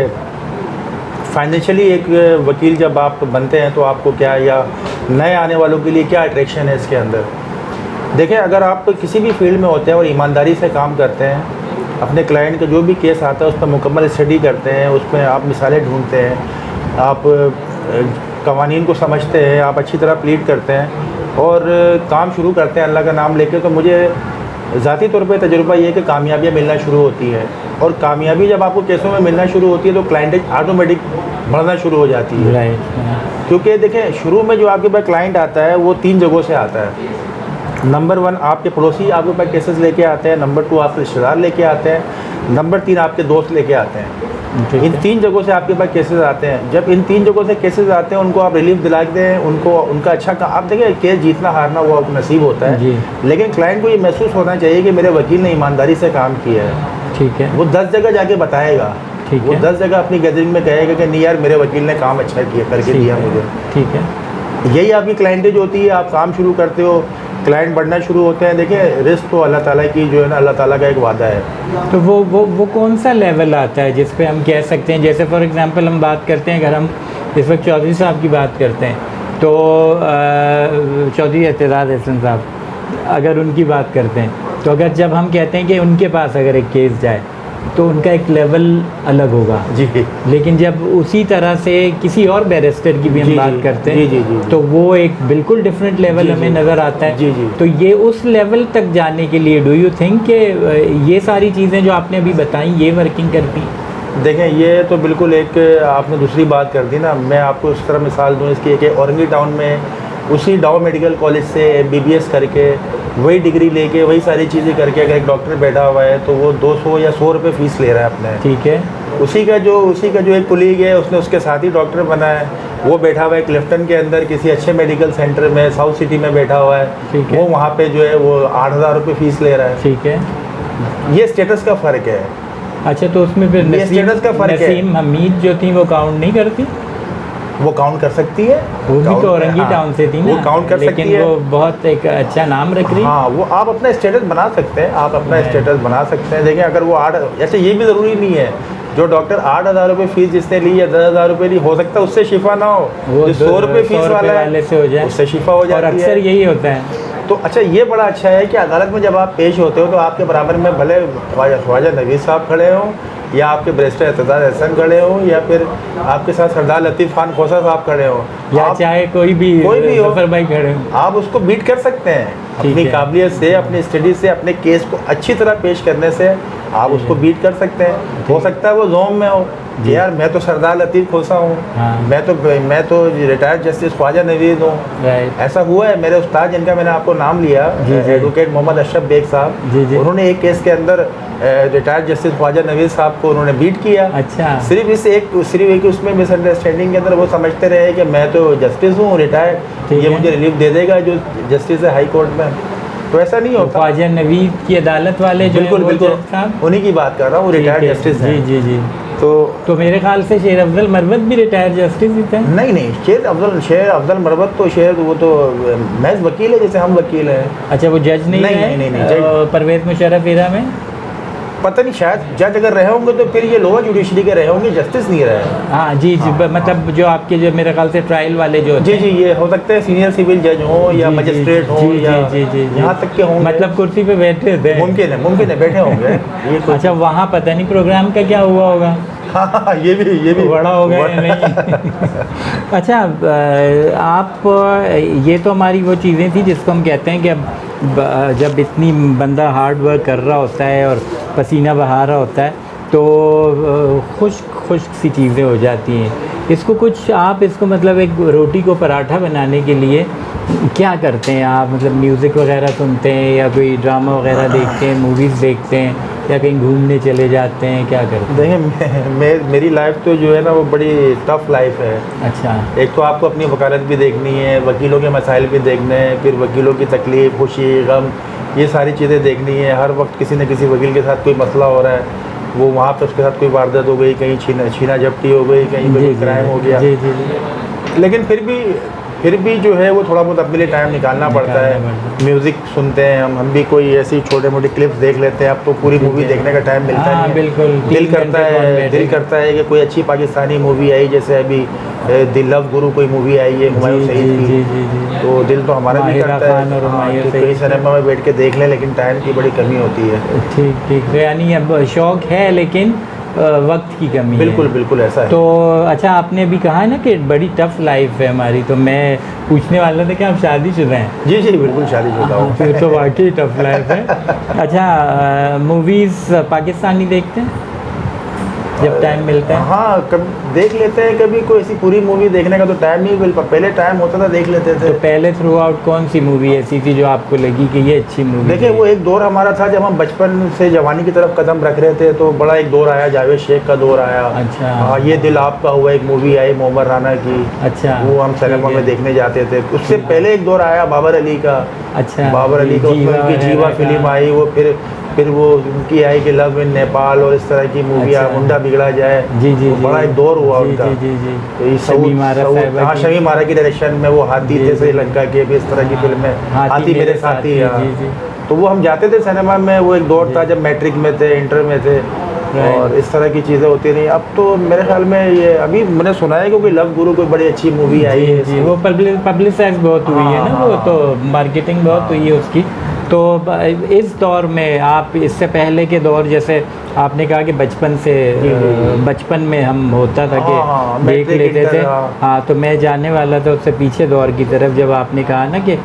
Speaker 2: फाइनेंशियली एक वकील जब आप बनते हैं तो आपको क्या, या नए आने वालों के लिए क्या अट्रैक्शन है इसके अंदर। देखिए, अगर आप किसी भी फील्ड में होते हैं और ईमानदारी से काम करते हैं, अपने क्लाइंट का जो भी केस आता है उस पर मुकम्मल स्टडी करते हैं, उसमें आप मिसालें ढूंढते हैं, आप कवानीन को समझते हैं, आप अच्छी तरह प्लीड करते हैं और काम शुरू करते हैं अल्लाह का नाम लेके, तो मुझे ज़ाती तौर पे तजुर्बा ये है कि कामयाबियाँ मिलना शुरू होती है, और कामयाबी जब आपको केसों में मिलना शुरू होती है तो क्लाइंटेज ऑटोमेटिक बढ़ना शुरू हो जाती है। क्योंकि देखें, शुरू में जो आपके पास क्लाइंट आता है वो 3 जगहों से आता है। नंबर 1 आपके पड़ोसी आपके पास केसेस लेके आते हैं, नंबर 2 आपके रिश्तेदार लेके आते हैं, नंबर 3 आपके दोस्त लेके आते हैं। इन 3 जगहों से आपके पास केसेस आते हैं। जब इन 3 जगहों से केसेस आते हैं, उनको आप रिलीफ दिला दें, उनको उनका अच्छा आप देखिए, केस जीतना हारना वो नसीब होता है, लेकिन क्लाइंट को ये महसूस होना चाहिए कि मेरे वकील ने ईमानदारी से काम किया है।
Speaker 1: ठीक है,
Speaker 2: वो 10 जगह जाके बताएगा, वो 10 जगह अपनी गैदरिंग में कहेगा कि नहीं यार मेरे वकील ने काम अच्छा किया करके दिया मुझे।
Speaker 1: ठीक है,
Speaker 2: यही आपकी क्लाइंटेज होती है। आप काम शुरू करते हो, क्लाइंट बढ़ना शुरू होते हैं। देखिए, रिस्क तो अल्लाह ताला की जो है ना, अल्लाह ताला का एक वादा है।
Speaker 1: तो वो कौन सा लेवल आता है जिस पे हम कह सकते हैं, जैसे फॉर एग्जांपल हम बात करते हैं, अगर हम इस वक्त चौधरी साहब की बात करते हैं तो चौधरी एतजाज़ हसन साहब, अगर उनकी बात करते हैं तो अगर जब हम कहते हैं कि उनके पास अगर एक केस जाए तो उनका एक लेवल अलग होगा
Speaker 2: जी,
Speaker 1: लेकिन जब उसी तरह से किसी और बैरिस्टर की भी हम बात करते हैं तो वो एक बिल्कुल डिफरेंट लेवल हमें नज़र आता है। तो ये उस लेवल तक जाने के लिए डू यू थिंक कि ये सारी चीज़ें जो आपने अभी बताई ये वर्किंग करती?
Speaker 2: देखें, ये तो बिल्कुल एक आपने दूसरी बात कर दी ना। मैं आपको इस तरह मिसाल दूँ इसकी कि औरंगी टाउन में उसी डाउ मेडिकल कॉलेज से MBBS करके वही डिग्री लेके वही सारी चीज़ें करके अगर एक डॉक्टर बैठा हुआ है तो वो 200 या 100 रुपये फ़ीस ले रहा है अपने।
Speaker 1: ठीक है,
Speaker 2: उसी का जो एक कुलीग है, उसने उसके साथ ही डॉक्टर बना है, वो बैठा हुआ है क्लिफ्टन के अंदर किसी अच्छे मेडिकल सेंटर में, साउथ सिटी में बैठा हुआ है। वो वहाँ पे जो है वो 8,000 रुपये फ़ीस ले रहा है।
Speaker 1: ठीक है,
Speaker 2: ये स्टेटस का फ़र्क है।
Speaker 1: अच्छा, तो उसमें फिर नसीम हमीद जो थी वो काउंट नहीं करती?
Speaker 2: वो काउंट कर सकती है,
Speaker 1: वो भी तो औरंगी टाउन से थी ना,
Speaker 2: वो काउंट कर सकती है,
Speaker 1: लेकिन वो बहुत एक अच्छा नाम रख रही है।
Speaker 2: हाँ, वो आप अपना स्टेटस बना सकते हैं, आप अपना स्टेटस बना सकते हैं। देखिए, अगर वो 8, ऐसे ये भी ज़रूरी नहीं है जो डॉक्टर 8,000 रुपये फ़ीस जिसने ली या 10,000 रुपये ली, हो सकता है उससे शिफा ना हो, वो 100 रुपये फ़ीस वाले से हो जाए, उससे शिफा हो जाती है।
Speaker 1: और अक्सर यही होता है।
Speaker 2: तो अच्छा, ये बड़ा अच्छा है कि अदालत में जब आप पेश होते हो तो आपके बराबर में भले ख्वाजा नवीद साहब खड़े हों या आपके बैरिस्टर एतजाज़ हसन खड़े हों या फिर आपके साथ सरदार लतीफ़ खान खोसा साहब खड़े हों
Speaker 1: या चाहे कोई भी ज़फ़र भाई खड़े हों,
Speaker 2: आप उसको बीट कर सकते हैं अपनी काबिलियत से, अपनी स्टडी से, अपने केस को अच्छी तरह पेश करने से आप उसको बीट कर सकते हैं। हो सकता है वो जोम में हो,
Speaker 1: जी।
Speaker 2: यार मैं तो सरदार लतीफ़ खोसा हूँ,
Speaker 1: हाँ।
Speaker 2: मैं तो रिटायर्ड जस्टिस ख्वाजा नवीद हूँ।
Speaker 1: राइट।
Speaker 2: ऐसा हुआ है, मेरे उस्ताद जिनका मैंने आपको नाम लिया,
Speaker 1: जी, जी।
Speaker 2: एडवोकेट मोहम्मद अशरफ बेग साहब,
Speaker 1: जी, जी।
Speaker 2: उन्होंने एक केस के अंदर रिटायर्ड जस्टिस ख्वाजा नवीद साहब को उन्होंने बीट किया।
Speaker 1: अच्छा।
Speaker 2: सिर्फ एक उसमें मिसअंडरस्टैंडिंग के अंदर वो समझते रहे कि मैं तो जस्टिस हूँ रिटायर्ड,
Speaker 1: ठीक
Speaker 2: ये
Speaker 1: है।
Speaker 2: मुझे रिलीफ दे देगा जो जस्टिस है हाई कोर्ट में। तो ऐसा नहीं होता।
Speaker 1: ख्वाजा नवीद की अदालत वाले जो
Speaker 2: बिल्कुल
Speaker 1: हैं वो
Speaker 2: बिल्कुल
Speaker 1: जज साहब,
Speaker 2: उन्हीं की बात कर रहा हूँ, वो
Speaker 1: ठीक
Speaker 2: रिटायर्ड
Speaker 1: है।
Speaker 2: जस्टिस
Speaker 1: जी
Speaker 2: हैं।
Speaker 1: जी जी।
Speaker 2: तो
Speaker 1: तो मेरे ख्याल से शेर अफजल मरवत भी रिटायर्ड जस्टिस ही थे।
Speaker 2: नहीं, शेर अफजल मरवत तो वो तो महज वकील है, जैसे हम वकील हैं।
Speaker 1: अच्छा, वो जज नहीं रहे?
Speaker 2: नहीं, जज
Speaker 1: परवेज मुशर्रफ एरा में
Speaker 2: पता नहीं, शायद जज अगर रहे होंगे तो फिर ये लोअर जुडिशरी के रहे होंगे, जस्टिस नहीं रहे।
Speaker 1: हाँ जी जी। मतलब जो आपके जो मेरे ख्याल से ट्रायल वाले जो
Speaker 2: जी जी, ये हो सकते हैं सीनियर सिविल जज हों या मजिस्ट्रेट हों या यहाँ तक के होंगे।
Speaker 1: मतलब कुर्सी पे बैठे थे।
Speaker 2: मुमकिन है बैठे होंगे। ये
Speaker 1: अच्छा, वहाँ पता नहीं प्रोग्राम का क्या हुआ होगा।
Speaker 2: हाँ, ये भी
Speaker 1: बड़ा हो गया या नहीं। अच्छा, आप ये तो हमारी वो चीज़ें थी जिसको हम कहते हैं कि अब जब इतनी बंदा हार्ड वर्क कर रहा होता है और पसीना बहा रहा होता है तो खुश्क सी चीज़ें हो जाती हैं। इसको कुछ आप इसको मतलब एक रोटी को पराठा बनाने के लिए क्या करते हैं आप? मतलब म्यूज़िक वगैरह सुनते हैं या कोई ड्रामा वगैरह देखते हैं, मूवीज़ देखते हैं या कहीं घूमने चले जाते हैं, क्या करते हैं?
Speaker 2: देखिए, मेरी लाइफ तो जो है ना वो बड़ी टफ लाइफ है।
Speaker 1: अच्छा।
Speaker 2: एक तो आपको अपनी वकालत भी देखनी है, वकीलों के मसाइल भी देखने हैं, फिर वकीलों की तकलीफ़, खुशी, गम, ये सारी चीज़ें देखनी है। हर वक्त किसी न किसी वकील के साथ कोई मसला हो रहा है, वो वहाँ पे उसके साथ कोई वारदात हो गई, कहीं छीना झपटी हो गई, कहीं पे कोई क्राइम हो गया।
Speaker 1: जी जी जी।
Speaker 2: लेकिन फिर भी जो है वो थोड़ा बहुत अपने लिए टाइम निकालना पड़ता है। म्यूज़िक सुनते हैं हम भी कोई ऐसी छोटे मोटे क्लिप्स देख लेते हैं। अब तो पूरी मूवी देखने का टाइम मिलता नहीं है।
Speaker 1: बिल्कुल।
Speaker 2: दिल करता है कि कोई अच्छी पाकिस्तानी मूवी आई, जैसे अभी दिल लव गुरु कोई मूवी आई है हुमायूं सईद की, तो दिल तो हमारा भी करता है कि कहीं सिनेमा में बैठ के देख लें, लेकिन टाइम की बड़ी कमी होती है।
Speaker 1: ठीक। तो यानी अब शौक़ है लेकिन वक्त की कमी है।
Speaker 2: बिल्कुल ऐसा है।
Speaker 1: तो अच्छा, आपने अभी कहा है ना कि बड़ी टफ लाइफ है हमारी, तो मैं पूछने वाला था कि आप शादीशुदा हैं?
Speaker 2: जी बिल्कुल शादीशुदा हूँ।
Speaker 1: फिर तो वाकई टफ लाइफ है। अच्छा, मूवीज़ पाकिस्तानी देखते हैं जब टाइम मिलता है?
Speaker 2: हाँ, कभी देख लेते हैं। कभी कोई ऐसी पूरी मूवी देखने का तो टाइम नहीं मिल पाता, पहले टाइम होता था देख लेते थे।
Speaker 1: तो पहले थ्रू आउट कौन सी मूवी ऐसी थी जो आपको लगी कि ये अच्छी मूवी?
Speaker 2: देखिए, वो एक दौर हमारा था जब हम बचपन से जवानी की तरफ कदम रख रहे थे, तो बड़ा एक दौर आया, जावेद शेख का दौर आया।
Speaker 1: अच्छा।
Speaker 2: हाँ, ये दिल आपका हुआ एक मूवी आई मोहम्मद राना की।
Speaker 1: अच्छा।
Speaker 2: वो हम सिनेमा में देखने जाते थे। उससे पहले एक दौर आया बाबर अली का।
Speaker 1: अच्छा।
Speaker 2: बाबर अली का, उसमें उनकी जीवा फिल्म आई, वो फिर वो उनकी आई कि लव इन नेपाल और इस तरह की मूवियाँ, मुंडा बिगड़ा जाए।
Speaker 1: जी।
Speaker 2: बड़ा एक दौर हुआ उनका।
Speaker 1: जी।
Speaker 2: शमीम आरा की डायरेक्शन में वो हाथी थे श्रीलंका के, भी इस तरह की फिल्में, हाथी मेरे साथी। तो वो हम जाते थे सिनेमा में। वो एक दौर था जब मैट्रिक में थे, इंटर में थे, और इस तरह की चीज़ें होती रही। अब तो मेरे ख्याल में ये अभी मैंने सुना है कि कोई लव गुरु कोई बड़ी अच्छी मूवी आई है।
Speaker 1: जी, वो पब्लिसाइज बहुत हुई है ना, वो तो मार्केटिंग बहुत हुई है उसकी। तो इस दौर में आप, इससे पहले के दौर, जैसे आपने कहा कि बचपन में हम होता था कि देख लेते थे। हाँ, तो मैं जाने वाला था उससे पीछे दौर की तरफ, जब आपने कहा ना कि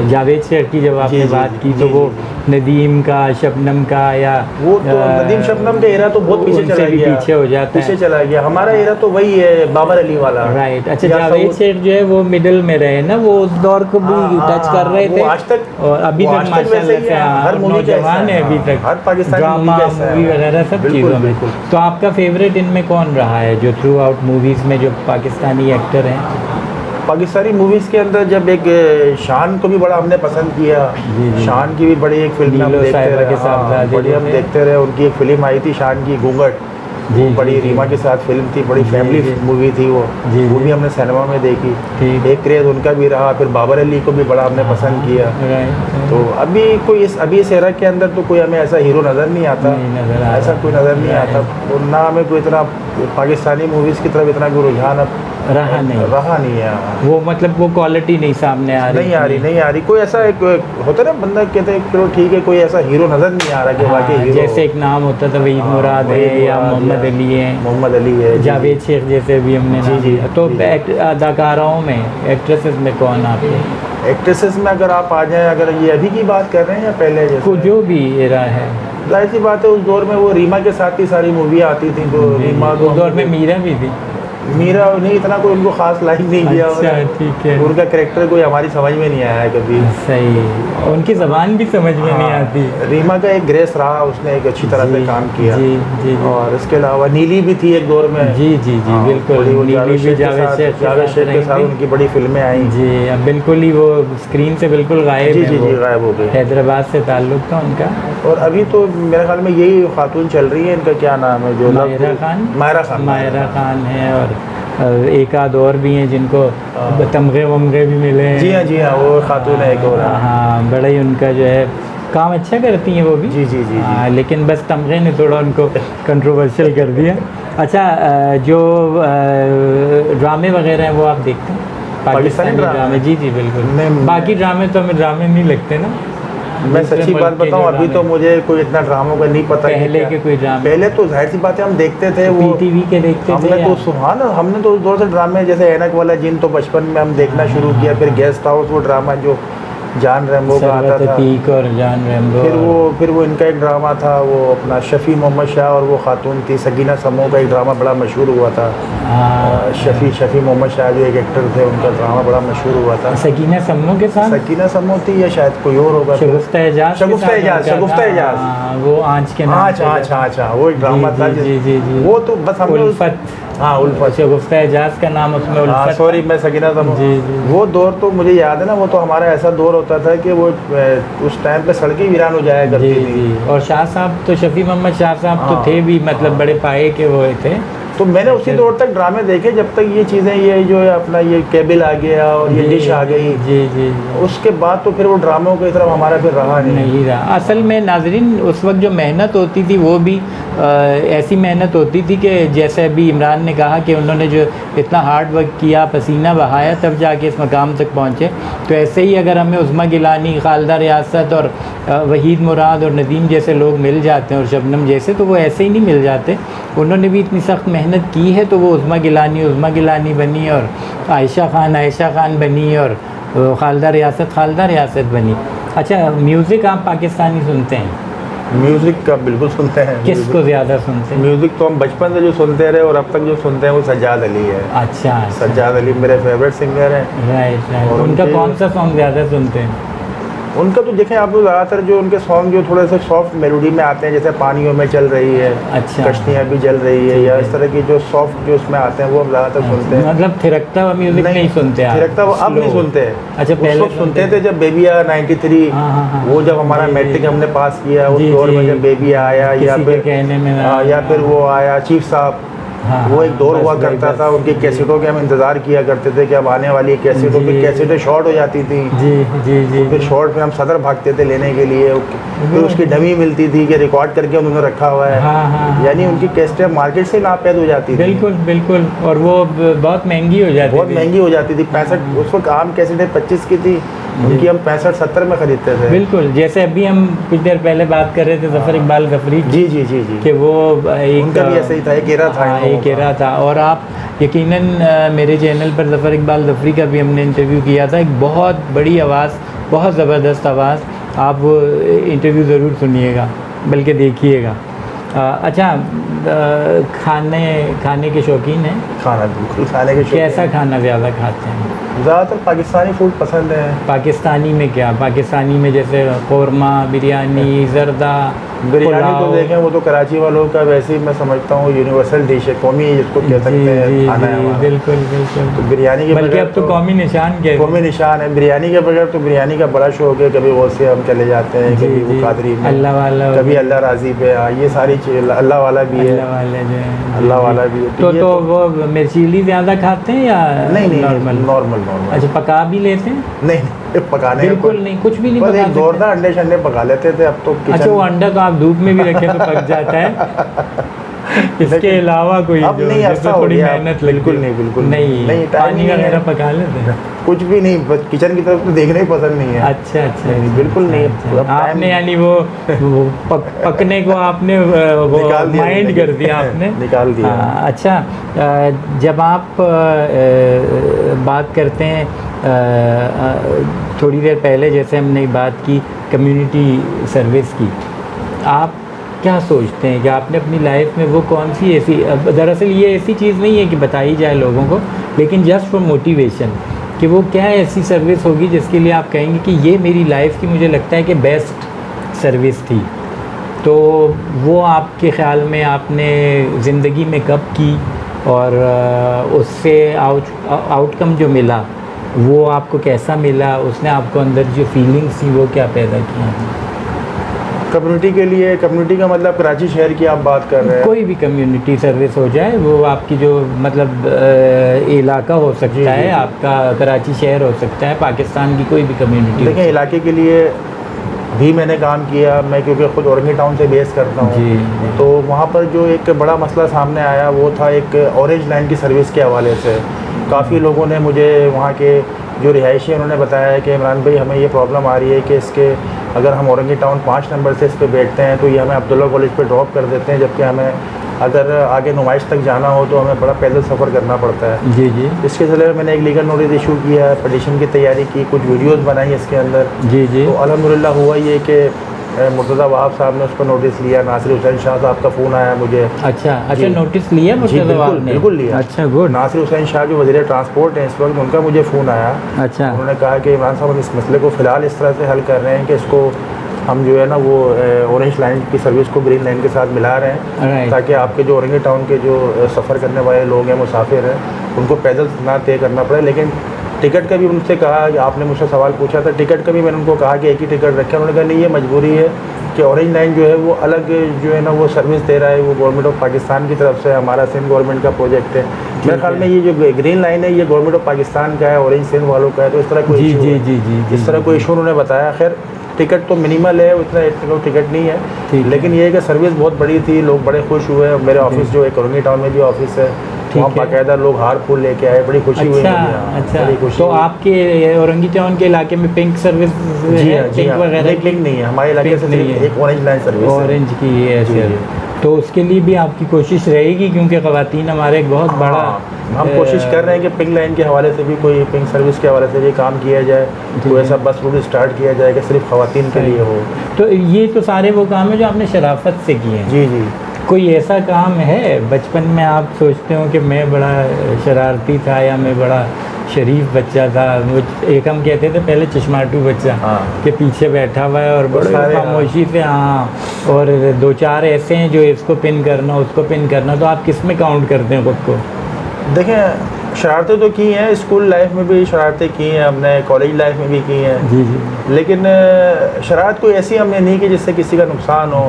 Speaker 1: जावेद शेख की जब आपने बात की, तो वो नदीम का, शबनम का, या
Speaker 2: वो तो नदीम शबनम का एरा तो बहुत पीछे चला गया,
Speaker 1: पीछे हो जाता है,
Speaker 2: पीछे चला गया। हमारा एरा तो वही है, बाबर अली वाला।
Speaker 1: राइट। अच्छा, जावेद शेख जो है वो मिडिल में रहे ना, वो उस दौर को भी टच कर रहे थे
Speaker 2: आज तक,
Speaker 1: और अभी तक माशाल्लाह से
Speaker 2: हर
Speaker 1: नौजवान है अभी तक,
Speaker 2: हर पाकिस्तानी
Speaker 1: मूवी वगैरह सब चीज़ों में। तो आपका फेवरेट इनमें कौन रहा है जो थ्रू आउट मूवीज़ में जो पाकिस्तानी एक्टर हैं?
Speaker 2: पाकिस्तानी मूवीज़ के अंदर जब एक शान को भी बड़ा हमने पसंद किया। शान की भी बड़ी एक फिल्म हम देखते रहे। उनकी एक फिल्म आई थी शान की, घूंघट, वो बड़ी रीमा के साथ फिल्म थी, बड़ी फैमिली मूवी थी वो भी हमने सिनेमा में देखी। एक क्रेज़ उनका भी रहा। फिर बाबर अली को भी बड़ा हमने पसंद किया। तो अभी इस एरा के अंदर तो कोई हमें ऐसा हीरो नज़र नहीं आता, ऐसा कोई नज़र नहीं आता। तो ना हमें कोई इतना पाकिस्तानी मूवीज़ की तरफ इतना कोई रुझान अब रहा नहीं है।
Speaker 1: वो मतलब वो क्वालिटी नहीं सामने आ
Speaker 2: रही। कोई ऐसा एक होता है ना, बंदा कहते हैं चलो ठीक है, कोई ऐसा हीरो नज़र नहीं आ रहा कि वाकई हीरो।
Speaker 1: जैसे एक नाम होता था वहीद मुराद है या मोहम्मद अली है, जावेद शेख जैसे भी हमने। जी। तो अदाकाराओं में, एक्ट्रेसेस में कौन आपके?
Speaker 2: एक्ट्रेसेस में अगर आप आ जाएं, अगर ये अभी की बात कर रहे हैं या पहले जैसे?
Speaker 1: को जो भी एरा है,
Speaker 2: जाहिर सी बात है उस दौर में वो रीमा के साथ ही सारी मूवियाँ आती थी, तो रीमा को
Speaker 1: उस दौर में मीरा भी थी।
Speaker 2: मीरा नहीं, इतना कोई उनको खास लाइक नहीं किया।
Speaker 1: अच्छा, ठीक है।
Speaker 2: उनका कैरेक्टर कोई हमारी समझ में नहीं आया है कभी।
Speaker 1: सही, उनकी ज़बान भी समझ में नहीं आती।
Speaker 2: रीमा का एक ग्रेस रहा, उसने एक अच्छी तरह से काम किया।
Speaker 1: जी जी।
Speaker 2: और इसके अलावा नीली भी थी एक दौर में।
Speaker 1: जी जी जी, बिल्कुल। नीली भी जावेद शेख
Speaker 2: के साथ उनकी बड़ी फिल्में आई
Speaker 1: जी। अब बिल्कुल ही वो स्क्रीन से बिल्कुल गायब
Speaker 2: जी
Speaker 1: है।
Speaker 2: जी जी, गायब हो गई।
Speaker 1: हैदराबाद से ताल्लुक़ था उनका।
Speaker 2: और अभी तो मेरे ख्याल में यही खातून चल रही है, इनका क्या नाम है जो?
Speaker 1: माहिरा खान। माहिरा खान है, और एक आध और भी हैं जिनको तमगे वमगे भी मिले हैं।
Speaker 2: जी हाँ, वो खातून है एक और।
Speaker 1: हाँ, बड़ा ही उनका जो है काम अच्छा करती हैं वो भी।
Speaker 2: जी जी जी,
Speaker 1: लेकिन बस तमगे ने थोड़ा उनको कंट्रोवर्शियल कर दिया। अच्छा, जो ड्रामे वगैरह हैं वो आप देखते हैं? पाकिस्तानी ड्रामे? जी जी बिल्कुल। बाकी ड्रामे तो हमें ड्रामे नहीं लगते ना।
Speaker 2: मैं सच्ची बात बताऊं, अभी तो मुझे कोई इतना ड्रामों का नहीं पता।
Speaker 1: पहले के कोई ड्रामे?
Speaker 2: पहले तो जाहिर सी बात है हम देखते थे, वो
Speaker 1: पीटीवी के देखते थे।
Speaker 2: हमने तो उस दौर से ड्रामे, जैसे ऐनक वाला जिन तो बचपन में हम देखना शुरू किया। फिर गेस्ट हाउस, वो ड्रामा जो जान रैम्बो का आता था,
Speaker 1: पीक और जान रैम्बो।
Speaker 2: फिर वो इनका एक ड्रामा था, वो अपना शफ़ी मोहम्मद शाह और वो खातून थी सकीना समो का एक ड्रामा बड़ा मशहूर हुआ था। शफ़ी मोहम्मद शाह जो एक एक्टर थे, उनका ड्रामा बड़ा मशहूर हुआ था।
Speaker 1: सकीना समो के साथ?
Speaker 2: सकीना समो थी या शायद कोई और होगा।
Speaker 1: शगुफ्ता एजाज।
Speaker 2: वो
Speaker 1: आँच के नाम।
Speaker 2: वो एक ड्रामा था।
Speaker 1: जी जी जी।
Speaker 2: वो तो बस हमने
Speaker 1: उल्फत।
Speaker 2: हाँ, उल्फत।
Speaker 1: शगुफ्ता एजाज का नाम उसमें उल्फत।
Speaker 2: सॉरी, मैं सकीना समो।
Speaker 1: जी जी।
Speaker 2: वो दौर तो मुझे याद है ना, वो तो हमारा ऐसा दौर होता था कि वो उस टाइम पे सड़कें वीरान हो जाया करती थी।
Speaker 1: और शाह साहब तो, शफ़ी मोहम्मद शाह साहब तो थे भी, मतलब बड़े पाए के वो थे।
Speaker 2: तो मैंने उसी दौर तक ड्रामे देखे जब तक ये चीज़ें, ये जो है अपना ये केबल आ गया और ये डिश आ गई।
Speaker 1: जी जी।
Speaker 2: उसके बाद तो फिर वो ड्रामों की तरफ हमारा फिर रहा नहीं
Speaker 1: रहा। असल में नाजरीन, उस वक्त जो मेहनत होती थी वो भी ऐसी मेहनत होती थी कि जैसे अभी इमरान ने कहा कि उन्होंने जो इतना हार्ड वर्क किया, पसीना बहाया, तब जाके इस मकाम तक पहुँचे। तो ऐसे ही अगर हमें उस्मा गिलानी, खालदा रियासत और वहीद मुराद और नदीम जैसे लोग मिल जाते हैं, और शबनम जैसे, तो वो ऐसे ही नहीं मिल जाते। उन्होंने भी इतनी सख्त मेहनत की है, तो वो उस्मा गिलानी बनी, और आयशा खान बनी, और खालदा रियासत बनी। अच्छा, म्यूज़िक आप पाकिस्तानी सुनते हैं?
Speaker 2: म्यूज़िक का बिल्कुल सुनते हैं।
Speaker 1: किसको ज़्यादा सुनते हैं?
Speaker 2: म्यूज़िक तो हम बचपन से जो सुनते रहे और अब तक जो सुनते हैं वो सज्जाद अली है।
Speaker 1: अच्छा।
Speaker 2: सज्जाद अली मेरे फेवरेट सिंगर हैं।
Speaker 1: राइट। और उनका कौन सा सॉन्ग ज़्यादा सुनते हैं?
Speaker 2: उनका तो देखें आप, ज़्यादातर जो उनके सॉन्ग जो थोड़े से सॉफ्ट मेलोडी में आते हैं, जैसे पानियों में चल रही है,
Speaker 1: अच्छा,
Speaker 2: कश्तियाँ भी जल रही है, या इस तरह की जो सॉफ्ट जो उसमें आते हैं वो हम ज़्यादातर सुनते हैं।
Speaker 1: मतलब थिरकता हुआ म्यूज़िक नहीं सुनते आप?
Speaker 2: थिरकता हुआ अब नहीं सुनते हैं।
Speaker 1: अच्छा, पहले
Speaker 2: सुनते थे जब बेबिया 93, वो जब हमारा मैट्रिक हमने पास किया, उस दौर में जब बेबिया आया, या फिर वो आया चीफ साहब, वो एक दौर हुआ करता था। उनकी कैसेटों के हम इंतज़ार किया करते थे कि अब आने वाली कैसेटों की कैसेटें शॉर्ट हो जाती थी।
Speaker 1: जी जी जी।
Speaker 2: फिर शॉर्ट पे हम सदर भागते थे लेने के लिए, फिर उसकी डमी मिलती थी कि रिकॉर्ड करके उन्होंने रखा हुआ है। यानी उनकी कैसेटें मार्केट से नापैद हो जाती थी।
Speaker 1: बिल्कुल बिल्कुल। और वो बहुत महंगी हो जाती थी।
Speaker 2: बहुत महंगी हो जाती थी। 65 उस वक्त आम कैसेटें 25 की थी, उनकी हम 65-70 में ख़रीदते थे।
Speaker 1: बिल्कुल। जैसे अभी हम कुछ देर पहले बात कर रहे थे ज़फ़र इकबाल गफरी।
Speaker 2: जी जी जी जी।
Speaker 1: कि वो
Speaker 2: उनका भी ऐसा ही था, एक एरा
Speaker 1: था। और आप यकीनन मेरे चैनल पर ज़फ़र इकबाल गफरी का भी हमने इंटरव्यू किया था। एक बहुत बड़ी आवाज़, बहुत ज़बरदस्त आवाज़। आप वो इंटरव्यू ज़रूर सुनिएगा, बल्कि देखिएगा। अच्छा, खाने के शौकीन हैं?
Speaker 2: खाना बिल्कुल खाने के शौकीन।
Speaker 1: कैसा खाना ज़्यादा खाते हैं?
Speaker 2: ज़्यादातर पाकिस्तानी फूड पसंद है।
Speaker 1: पाकिस्तानी में क्या? पाकिस्तानी में जैसे कौरमा, बिरयानी, ज़रदा,
Speaker 2: बिरयानी तो देखें वो तो कराची वालों का वैसे ही मैं समझता हूँ यूनिवर्सल डिश है, कौमी जिसको कह सकते हैं खाना है हमारा।
Speaker 1: बिल्कुल बिल्कुल।
Speaker 2: तो बिरयानी के
Speaker 1: बल्कि अब तो कौमी निशान क्या?
Speaker 2: कौमी निशान है बिरयानी के बगैर। तो बिरयानी का बड़ा शौक है। कभी वो से हम चले जाते हैं, कभी वो कादरी में,
Speaker 1: अल्लाह वाला,
Speaker 2: कभी अल्लाह राजी पे। ये सारी चीज़, अल्लाह वाला भी है, अल्लाह वाला भी है।
Speaker 1: तो वो मिर्चीली ज़्यादा खाते हैं या
Speaker 2: नहीं? नॉर्मल।
Speaker 1: अच्छा, पका भी लेते हैं?
Speaker 2: नहीं, पकाने
Speaker 1: बिल्कुल नहीं, कुछ भी नहीं
Speaker 2: पकाते। एक दौर था अंडे शंडे पका लेते थे, अब तो
Speaker 1: अच्छा, वो अंडा तो आप धूप में भी रखें तो पक जाता है। इसके अलावा कोई
Speaker 2: अब नहीं, ऐसा
Speaker 1: थोड़ी मेहनत
Speaker 2: बिल्कुल नहीं
Speaker 1: पानी वगैरह पका लेते हैं?
Speaker 2: कुछ भी नहीं, किचन की तरफ तो देखना ही पसंद नहीं है।
Speaker 1: अच्छा,
Speaker 2: बिल्कुल नहीं।
Speaker 1: आपने यानी वो पकने को आपने माइंड कर दिया, आपने
Speaker 2: निकाल दिया।
Speaker 1: अच्छा, जब आप बात करते हैं थोड़ी देर पहले जैसे हमने बात की कम्युनिटी सर्विस की, आप क्या सोचते हैं कि आपने अपनी लाइफ में वो कौन सी ऐसी, दरअसल ये ऐसी चीज़ नहीं है कि बताई जाए लोगों को, लेकिन जस्ट फॉर मोटिवेशन, कि वो क्या ऐसी सर्विस होगी जिसके लिए आप कहेंगे कि ये मेरी लाइफ की मुझे लगता है कि बेस्ट सर्विस थी। तो वो आपके ख़्याल में आपने ज़िंदगी में कब की, और उससे आउटकम जो मिला वो आपको कैसा मिला, उसने आपको अंदर जो फीलिंग्स थी वो क्या पैदा की?
Speaker 2: कम्युनिटी के लिए, कम्युनिटी का मतलब कराची शहर की आप बात कर रहे हैं?
Speaker 1: कोई भी कम्युनिटी सर्विस हो जाए, वो आपकी जो मतलब इलाका हो सकता है, आपका कराची शहर हो सकता है, पाकिस्तान की कोई भी कम्युनिटी।
Speaker 2: देखिए, इलाके के लिए भी मैंने काम किया, मैं क्योंकि ख़ुद औरंगी टाउन से बेस करता हूँ, तो वहाँ पर जो एक बड़ा मसला सामने आया वो था एक ऑरेंज लाइन की सर्विस के हवाले से। काफ़ी लोगों ने मुझे, वहाँ के जो रिहायशी हैं, उन्होंने बताया है कि इमरान भाई हमें ये प्रॉब्लम आ रही है कि इसके अगर हम औरंगी टाउन 5 नंबर से इस पर बैठते हैं तो ये हमें अब्दुल्ला कॉलेज पे ड्रॉप कर देते हैं, जबकि हमें अगर आगे नुमाइश तक जाना हो तो हमें बड़ा पैदल सफ़र करना पड़ता है।
Speaker 1: जी जी।
Speaker 2: इसके सिलसिले में मैंने एक लीगल नोटिस इशू किया, पटिशन की तैयारी की, कुछ वीडियोस बनाई इसके अंदर।
Speaker 1: जी जी।
Speaker 2: तो अल्हम्दुलिल्लाह हुआ ये कि मुर्तज़ा वहाब साहब ने उस पर नोटिस लिया, नासिर हुसैन शाह साहब का फ़ोन आया मुझे।
Speaker 1: अच्छा, नोटिस लिया मुर्तज़ा वहाब ने?
Speaker 2: बिल्कुल लिया।
Speaker 1: अच्छा, गुड।
Speaker 2: नासिर हुसैन शाह जो वज़ीर ट्रांसपोर्ट हैं इस वक्त, उनका मुझे फ़ोन आया।
Speaker 1: अच्छा।
Speaker 2: उन्होंने कहा कि इमरान साहब हम इस मसले को फ़िलहाल इस तरह से हल कर रहे हैं कि इसको हम जो है ना वो ऑरेंज लाइन की सर्विस को ग्रीन लाइन के साथ मिला रहे हैं, ताकि आपके जो औरंगी टाउन के जो सफ़र करने वाले लोग हैं, मुसाफिर हैं, उनको पैदल ना तय करना पड़े। लेकिन टिकट का भी उनसे कहा, आपने मुझसे सवाल पूछा था, टिकट का भी मैंने उनको कहा कि एक ही टिकट रखें। उन्होंने कहा नहीं, ये मजबूरी है कि ऑरेंज लाइन जो है वो अलग जो है ना वो सर्विस दे रहा है, वो गवर्नमेंट ऑफ पाकिस्तान की तरफ से, हमारा सिंध गवर्नमेंट का प्रोजेक्ट है। मेरे ख्याल में ये जो ग्रीन लाइन है ये गवर्नमेंट ऑफ पाकिस्तान का है, ऑरेंज सिंध वालों का है, तो इस तरह कोई इशू इस तरह कोई इशू उन्होंने बताया। खैर टिकट तो मिनिमल है, उतना टिकट नहीं है, लेकिन ये है कि सर्विस बहुत बड़ी थी, लोग बड़े खुश हुए। मेरे ऑफिस जो एक औरंगी टाउन में भी ऑफिस है, वहाँ बाकायदा लोग हार फूल लेके आए, बड़ी खुशी हुई।
Speaker 1: अच्छा, तो आपके औरंगी टाउन के इलाके में पिंक सर्विस वगैरह?
Speaker 2: पिंक नहीं है हमारे इलाके से, एक ऑरेंज लाइन सर्विस,
Speaker 1: ऑरेंज की है। तो उसके लिए भी आपकी कोशिश रहेगी, क्योंकि ख़वातीन हमारे एक बहुत बड़ा,
Speaker 2: हम कोशिश कर रहे हैं कि पिंक लाइन के हवाले से भी, कोई पिंक सर्विस के हवाले से भी काम किया जाए, कोई ऐसा बस रूट स्टार्ट किया जाए कि सिर्फ ख़वातीन के लिए हो।
Speaker 1: तो ये तो सारे वो काम है जो आपने शराफत से किए हैं।
Speaker 2: जी जी।
Speaker 1: कोई ऐसा काम है बचपन में आप सोचते हो कि मैं बड़ा शरारती था या मैं बड़ा शरीफ बच्चा था? वो एक हम कहते थे पहले चश्माटू बच्चा, के पीछे बैठा हुआ है और बड़े खामोशी से, हाँ, और 2-4 ऐसे हैं जो इसको पिन करना, उसको पिन करना। तो आप किस में काउंट करते हैं खुद को?
Speaker 2: देखें, शरारतें तो की हैं, स्कूल लाइफ में भी शरारतें की हैं हमने, कॉलेज लाइफ में भी की हैं।
Speaker 1: जी जी।
Speaker 2: लेकिन शरारत कोई ऐसी हमने नहीं की जिससे किसी का नुकसान हो।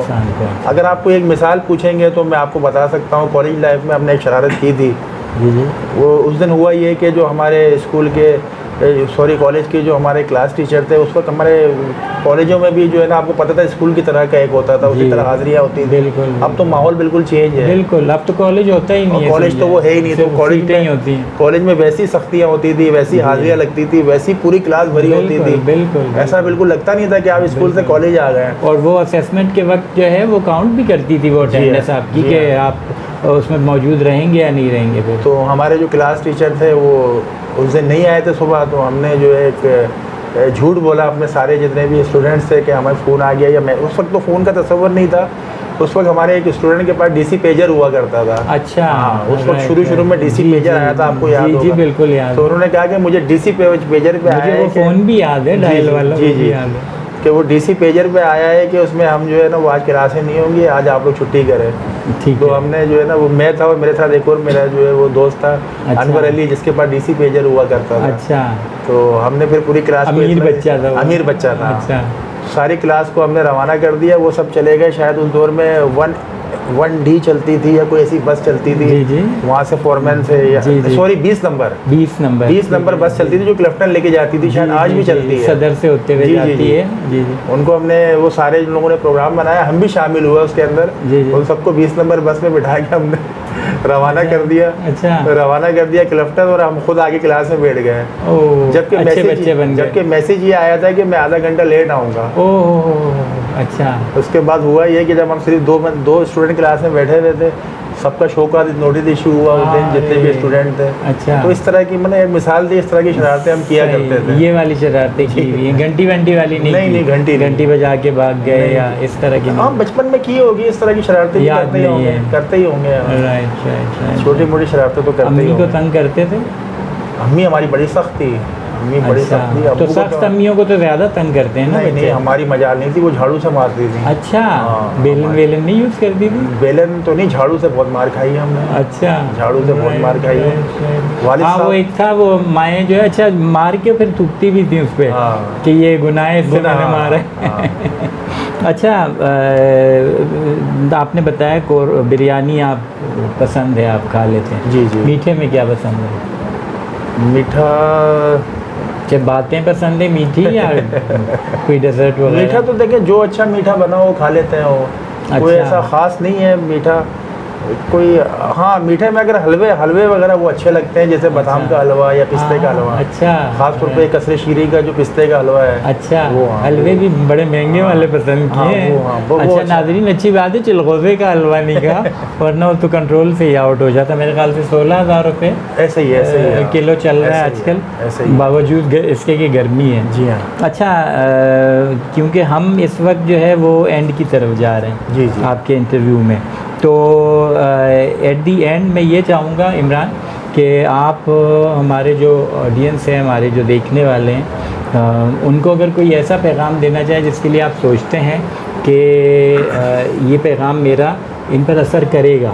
Speaker 2: अगर आपको एक मिसाल पूछेंगे तो मैं आपको बता सकता हूँ, कॉलेज लाइफ में हमने एक शरारत की थी।
Speaker 1: जी जी।
Speaker 2: वो उस दिन हुआ ये कि जो हमारे स्कूल के कॉलेज के जो हमारे क्लास टीचर थे, उस वक्त हमारे कॉलेजों में भी जो है ना, आपको पता था स्कूल की तरह का एक होता था, उसी तरह हाजिरियाँ होती थी।
Speaker 1: बिल्कुल।
Speaker 2: अब तो माहौल बिल्कुल चेंज है।
Speaker 1: बिल्कुल, अब तो कॉलेज होता ही नहीं है।
Speaker 2: कॉलेज तो वो है ही नहीं, तो कॉलेज में
Speaker 1: होती हैं।
Speaker 2: कॉलेज में वैसी सख्तियाँ होती थी, वैसी हाजिरियाँ लगती थी, वैसी पूरी क्लास भरी होती थी।
Speaker 1: बिल्कुल।
Speaker 2: ऐसा बिल्कुल लगता नहीं था कि आप स्कूल से कॉलेज आ गए।
Speaker 1: और वो असेसमेंट के वक्त जो है वो काउंट भी करती थी वो अटेंडेंस आपकी, कि आप उसमें मौजूद रहेंगे या नहीं रहेंगे। फिर
Speaker 2: तो हमारे जो क्लास टीचर थे वो उस दिन नहीं आए थे सुबह, तो हमने जो है एक झूठ बोला अपने सारे जितने भी स्टूडेंट्स थे कि हमें फ़ोन आ गया, या मैं उस वक्त तो फ़ोन का तस्वर नहीं था। उस वक्त हमारे एक स्टूडेंट के पास डीसी पेजर हुआ करता था।
Speaker 1: अच्छा।
Speaker 2: हाँ, उस वक्त शुरू में डीसी पेजर आया था, आपको याद होगा?
Speaker 1: जी बिल्कुल याद।
Speaker 2: तो उन्होंने कहा कि मुझे डीसी पेजर पे आया है,
Speaker 1: फ़ोन भी याद है, डायल वाला भी याद है
Speaker 2: कि वो डीसी पेजर पे आया है कि उसमें हम जो है ना वो आज क्लासें नहीं होंगी, आज आप लोग छुट्टी करें। तो हमने जो है ना, वो मैं था और मेरे साथ एक और मेरा जो है वो दोस्त था, अनवर अली, जिसके पास डीसी पेजर हुआ करता था।
Speaker 1: अच्छा।
Speaker 2: तो हमने फिर पूरी क्लास,
Speaker 1: अमीर बच्चा था।
Speaker 2: अमीर बच्चा था।
Speaker 1: अच्छा।
Speaker 2: सारी क्लास को हमने रवाना कर दिया, वो सब चले गए। शायद उस दौर में 1D चलती थी या कोई ऐसी बस चलती थी।
Speaker 1: जी जी।
Speaker 2: वहाँ से फॉरमैन से, सॉरी 20 नंबर बस चलती थी जो क्लिफ्टन लेके जाती थी, शायद आज भी चलती है,
Speaker 1: सदर से होते हुए जाती है। जी जी।
Speaker 2: उनको हमने, वो सारे लोगों ने प्रोग्राम बनाया, हम भी शामिल हुए उसके अंदर। उन सबको 20 नंबर बस में बिठा के हमने रवाना कर दिया।
Speaker 1: अच्छा।
Speaker 2: रवाना कर दिया क्लिफ्टन, और हम खुद आगे क्लास में बैठ गए। जबकि मैसेज ये आया था कि मैं आधा घंटा लेट आऊँगा।
Speaker 1: अच्छा।
Speaker 2: उसके बाद हुआ ये कि जब हम सिर्फ दो स्टूडेंट क्लास में बैठे हुए थे, सबका शो का नोटिस इशू हुआ उस दिन, जितने भी स्टूडेंट थे।
Speaker 1: अच्छा,
Speaker 2: तो इस तरह की मैंने एक मिसाल दी, इस तरह की शरारतें हम किया करते थे।
Speaker 1: ये वाली शरारतें की हुई हैं, घंटी वंटी वाली नहीं?
Speaker 2: नहीं, घंटी
Speaker 1: घंटी बजा के भाग गए या इस तरह की?
Speaker 2: हाँ, बचपन में की होगी इस तरह की शरारतें,
Speaker 1: याद नहीं है।
Speaker 2: करते ही होंगे।
Speaker 1: Right right right.
Speaker 2: छोटी मोटी शरारतें तो करते ही
Speaker 1: अम्मी को
Speaker 2: होंगे।
Speaker 1: तंग करते थे?
Speaker 2: अम्मी हमारी बड़ी सख्त थी, अम्मी बड़ी
Speaker 1: अच्छा,
Speaker 2: सख्त थी।
Speaker 1: तो
Speaker 2: अब्बू को
Speaker 1: सख्त अम्मियों को तो ज़्यादा तंग करते हैं ना
Speaker 2: नहीं,
Speaker 1: बच्चे?
Speaker 2: हमारी मजाल नहीं थी, वो झाड़ू से मारती थी।
Speaker 1: अच्छा,
Speaker 2: हाँ,
Speaker 1: बेलन वेलन नहीं यूज़ करती थी?
Speaker 2: बेलन तो नहीं, झाड़ू से बहुत मार खाई है हमने।
Speaker 1: अच्छा,
Speaker 2: झाड़ू से बहुत मार खाई है। वालिद
Speaker 1: हाँ, वो
Speaker 2: साहब,
Speaker 1: एक था वो माएँ जो है, अच्छा मार के फिर थूकती भी थी उस पर
Speaker 2: हाँ,
Speaker 1: कि ये गुनाह है, इससे मैंने मारा है।
Speaker 2: हाँ।
Speaker 1: अच्छा, आपने बताया को बिरयानी आप पसंद है, आप खा लेते हैं।
Speaker 2: जी जी।
Speaker 1: मीठे में क्या पसंद है?
Speaker 2: मीठा,
Speaker 1: क्या बातें पसंद है मीठी या कोई डेजर्ट वगैरह?
Speaker 2: मीठा तो देखें जो अच्छा मीठा बना वो खा लेते हैं। वो कोई
Speaker 1: अच्छा।
Speaker 2: ऐसा ख़ास नहीं है मीठा कोई। हाँ, मीठे में अगर हलवे वगैरह वो अच्छे लगते हैं, जैसे बादाम
Speaker 1: अच्छा।
Speaker 2: का हलवा या पिस्ते का हलवा।
Speaker 1: अच्छा,
Speaker 2: ख़ास तौर पे कसरे शीरी का जो पिस्ते का हलवा है।
Speaker 1: अच्छा,
Speaker 2: वो, हाँ,
Speaker 1: हलवे भी बड़े महंगे वाले पसंद
Speaker 2: हाँ,
Speaker 1: किए
Speaker 2: वो, हाँ, वो
Speaker 1: अच्छा
Speaker 2: अच्छा।
Speaker 1: नाजरीन, अच्छी बात है चिलगोज़े का हलवा नहीं का वरना वो तो कंट्रोल से ही आउट हो जाता। मेरे ख्याल से 16,000 रुपये
Speaker 2: ऐसे ही हाँ।
Speaker 1: किलो चल रहा है
Speaker 2: ऐसे ही
Speaker 1: आजकल,
Speaker 2: ऐसे ही।
Speaker 1: बावजूद इसके कि गर्मी है।
Speaker 2: जी हाँ।
Speaker 1: अच्छा, क्योंकि हम इस वक्त जो है वो एंड की तरफ जा रहे हैं
Speaker 2: जी जी।
Speaker 1: आपके इंटरव्यू में, तो एट दी एंड मैं ये चाहूँगा इमरान कि आप हमारे जो ऑडियंस है, हमारे जो देखने वाले हैं, उनको अगर कोई ऐसा पैगाम देना चाहे जिसके लिए आप सोचते हैं कि ये पैगाम मेरा इन पर असर करेगा,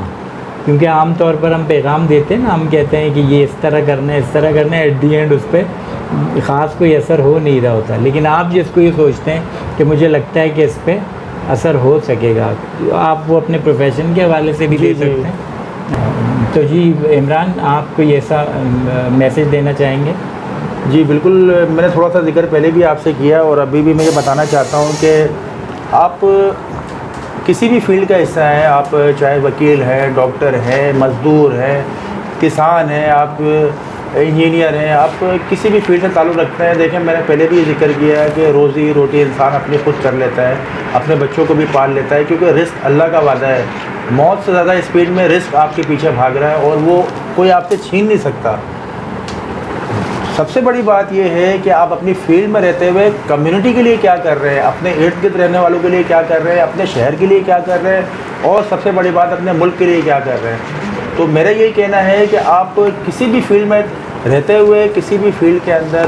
Speaker 1: क्योंकि आम तौर पर हम पैगाम देते हैं ना, हम कहते हैं कि ये इस तरह करना है, इस तरह करना है, एट दी एंड उस पर ख़ास कोई असर हो नहीं रहा होता। लेकिन आप जिसको ये सोचते हैं कि मुझे लगता है कि इस पर असर हो सकेगा, आप वो अपने प्रोफेशन के हवाले से भी दे सकते हैं। तो जी इमरान, आप कोई ऐसा मैसेज देना चाहेंगे?
Speaker 2: जी बिल्कुल, मैंने थोड़ा सा जिक्र पहले भी आपसे किया और अभी भी मैं ये बताना चाहता हूँ कि आप किसी भी फील्ड का हिस्सा हैं, आप चाहे वकील हैं, डॉक्टर हैं, मज़दूर हैं, किसान हैं, आप इंजीनियर हैं, आप किसी भी फील्ड से ताल्लुक़ रखते हैं। देखें, मैंने पहले भी ये जिक्र किया है कि रोज़ी रोटी इंसान अपनी खुद कर लेता है, अपने बच्चों को भी पाल लेता है, क्योंकि रिस्क अल्लाह का वादा है। मौत से ज़्यादा स्पीड में रिस्क आपके पीछे भाग रहा है और वो कोई आपसे छीन नहीं सकता। सबसे बड़ी बात यह है कि आप अपनी फील्ड में रहते हुए कम्युनिटी के लिए क्या कर रहे हैं, अपने इर्द गिर्द रहने वालों के लिए क्या कर रहे हैं, अपने शहर के लिए क्या कर रहे हैं और सबसे बड़ी बात अपने मुल्क के लिए क्या कर रहे हैं। तो मेरा यही कहना है कि आप किसी भी फील्ड में रहते हुए, किसी भी फील्ड के अंदर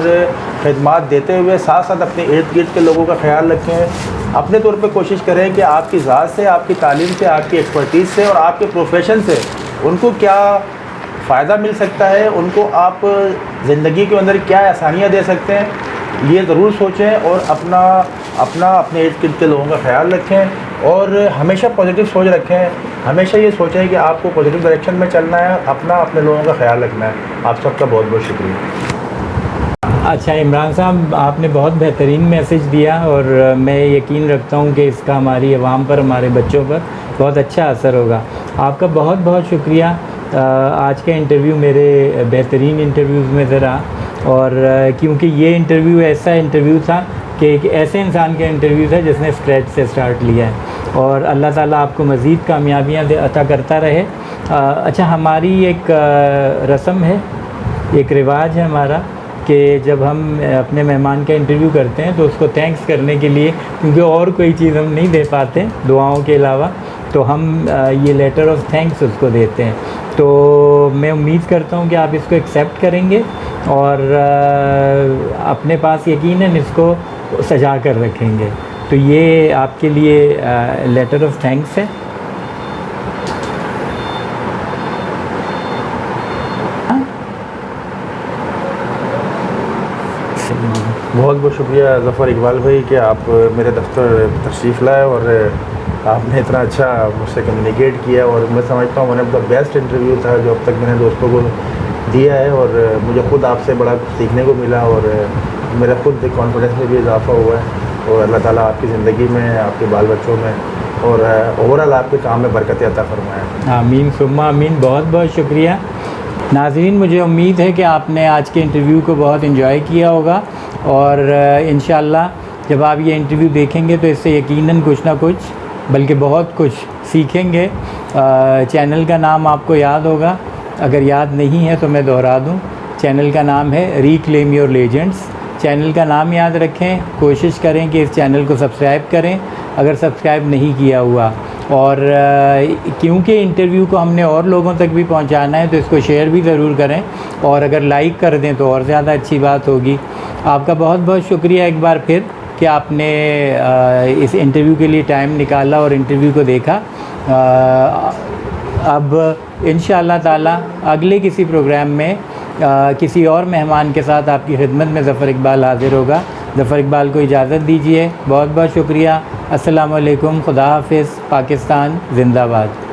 Speaker 2: खिदमत देते हुए साथ साथ अपने इर्द गिर्द के लोगों का ख्याल रखें। अपने तौर पे कोशिश करें कि आपकी ज़ात से, आपकी तालीम से, आपकी एक्सपर्टीज़ से और आपके प्रोफेशन से उनको क्या फ़ायदा मिल सकता है, उनको आप ज़िंदगी के अंदर क्या आसानियाँ दे सकते हैं, ये ज़रूर सोचें और अपने इर्द गिर्द के लोगों का ख्याल रखें और हमेशा पॉजिटिव सोच रखें। हमेशा ये सोचें कि आपको पॉजिटिव डायरेक्शन में चलना है, अपने लोगों का ख्याल रखना है। आप सबका बहुत बहुत शुक्रिया।
Speaker 1: अच्छा इमरान साहब, आपने बहुत बेहतरीन मैसेज दिया और मैं यकीन रखता हूँ कि इसका हमारी आवाम पर, हमारे बच्चों पर बहुत अच्छा असर होगा। आपका बहुत बहुत शुक्रिया। आज का इंटरव्यू मेरे बेहतरीन इंटरव्यूज़ में से रहा और क्योंकि ये इंटरव्यू ऐसा इंटरव्यू था कि एक ऐसे इंसान का इंटरव्यू था जिसने स्क्रैच से स्टार्ट लिया है और अल्लाह ताला आपको मज़ीद कामयाबियाँ अता करता रहे। अच्छा, हमारी एक रस्म है, एक रिवाज है हमारा कि जब हम अपने मेहमान का इंटरव्यू करते हैं तो उसको थैंक्स करने के लिए, क्योंकि और कोई चीज़ हम नहीं दे पाते दुआओं के अलावा, तो हम ये लेटर ऑफ थैंक्स उसको देते हैं। तो मैं उम्मीद करता हूँ कि आप इसको एक्सेप्ट करेंगे और अपने पास यकीनन इसको सजा कर रखेंगे। तो ये आपके लिए लेटर ऑफ थैंक्स है।
Speaker 2: बहुत बहुत शुक्रिया ज़फ़र इकबाल भाई कि आप मेरे दफ्तर तशरीफ़ लाए और आपने इतना अच्छा मुझसे कम्युनिकेट किया और मैं समझता हूँ one of the best interview था जो अब तक मैंने दोस्तों को दिया है और मुझे ख़ुद आपसे बड़ा कुछ सीखने को मिला और मेरा ख़ुद कॉन्फिडेंस में भी इजाफ़ा हुआ है और अल्लाह ताला आपकी ज़िंदगी में, आपके बाल बच्चों में और ओवरऑल आपके काम में बरकत अता फरमाए।
Speaker 1: आमीन सुम्मा आमीन। बहुत बहुत शुक्रिया। नाज़रीन, मुझे उम्मीद है कि आपने आज के इंटरव्यू को बहुत एंजॉय किया होगा और इंशाअल्लाह जब आप ये इंटरव्यू देखेंगे तो इससे यकीनन कुछ ना कुछ बल्कि बहुत कुछ सीखेंगे। चैनल का नाम आपको याद होगा, अगर याद नहीं है तो मैं दोहरा दूं। चैनल का नाम है रिक्लेम योर लेजेंड्स। चैनल का नाम याद रखें, कोशिश करें कि इस चैनल को सब्सक्राइब करें अगर सब्सक्राइब नहीं किया हुआ। और क्योंकि इंटरव्यू को हमने और लोगों तक भी पहुंचाना है तो इसको शेयर भी ज़रूर करें, और अगर लाइक कर दें तो और ज़्यादा अच्छी बात होगी। आपका बहुत बहुत शुक्रिया एक बार फिर कि आपने इस इंटरव्यू के लिए टाइम निकाला और इंटरव्यू को देखा। अब इंशाअल्लाह ताला अगले किसी प्रोग्राम में किसी और मेहमान के साथ आपकी खिदमत में ज़फ़र इकबाल हाज़िर होगा। ज़फ़र इकबाल को इजाज़त दीजिए। बहुत बहुत शुक्रिया। अस्सलामु अलैकुम। खुदा हाफ़िज़। पाकिस्तान ज़िंदाबाद।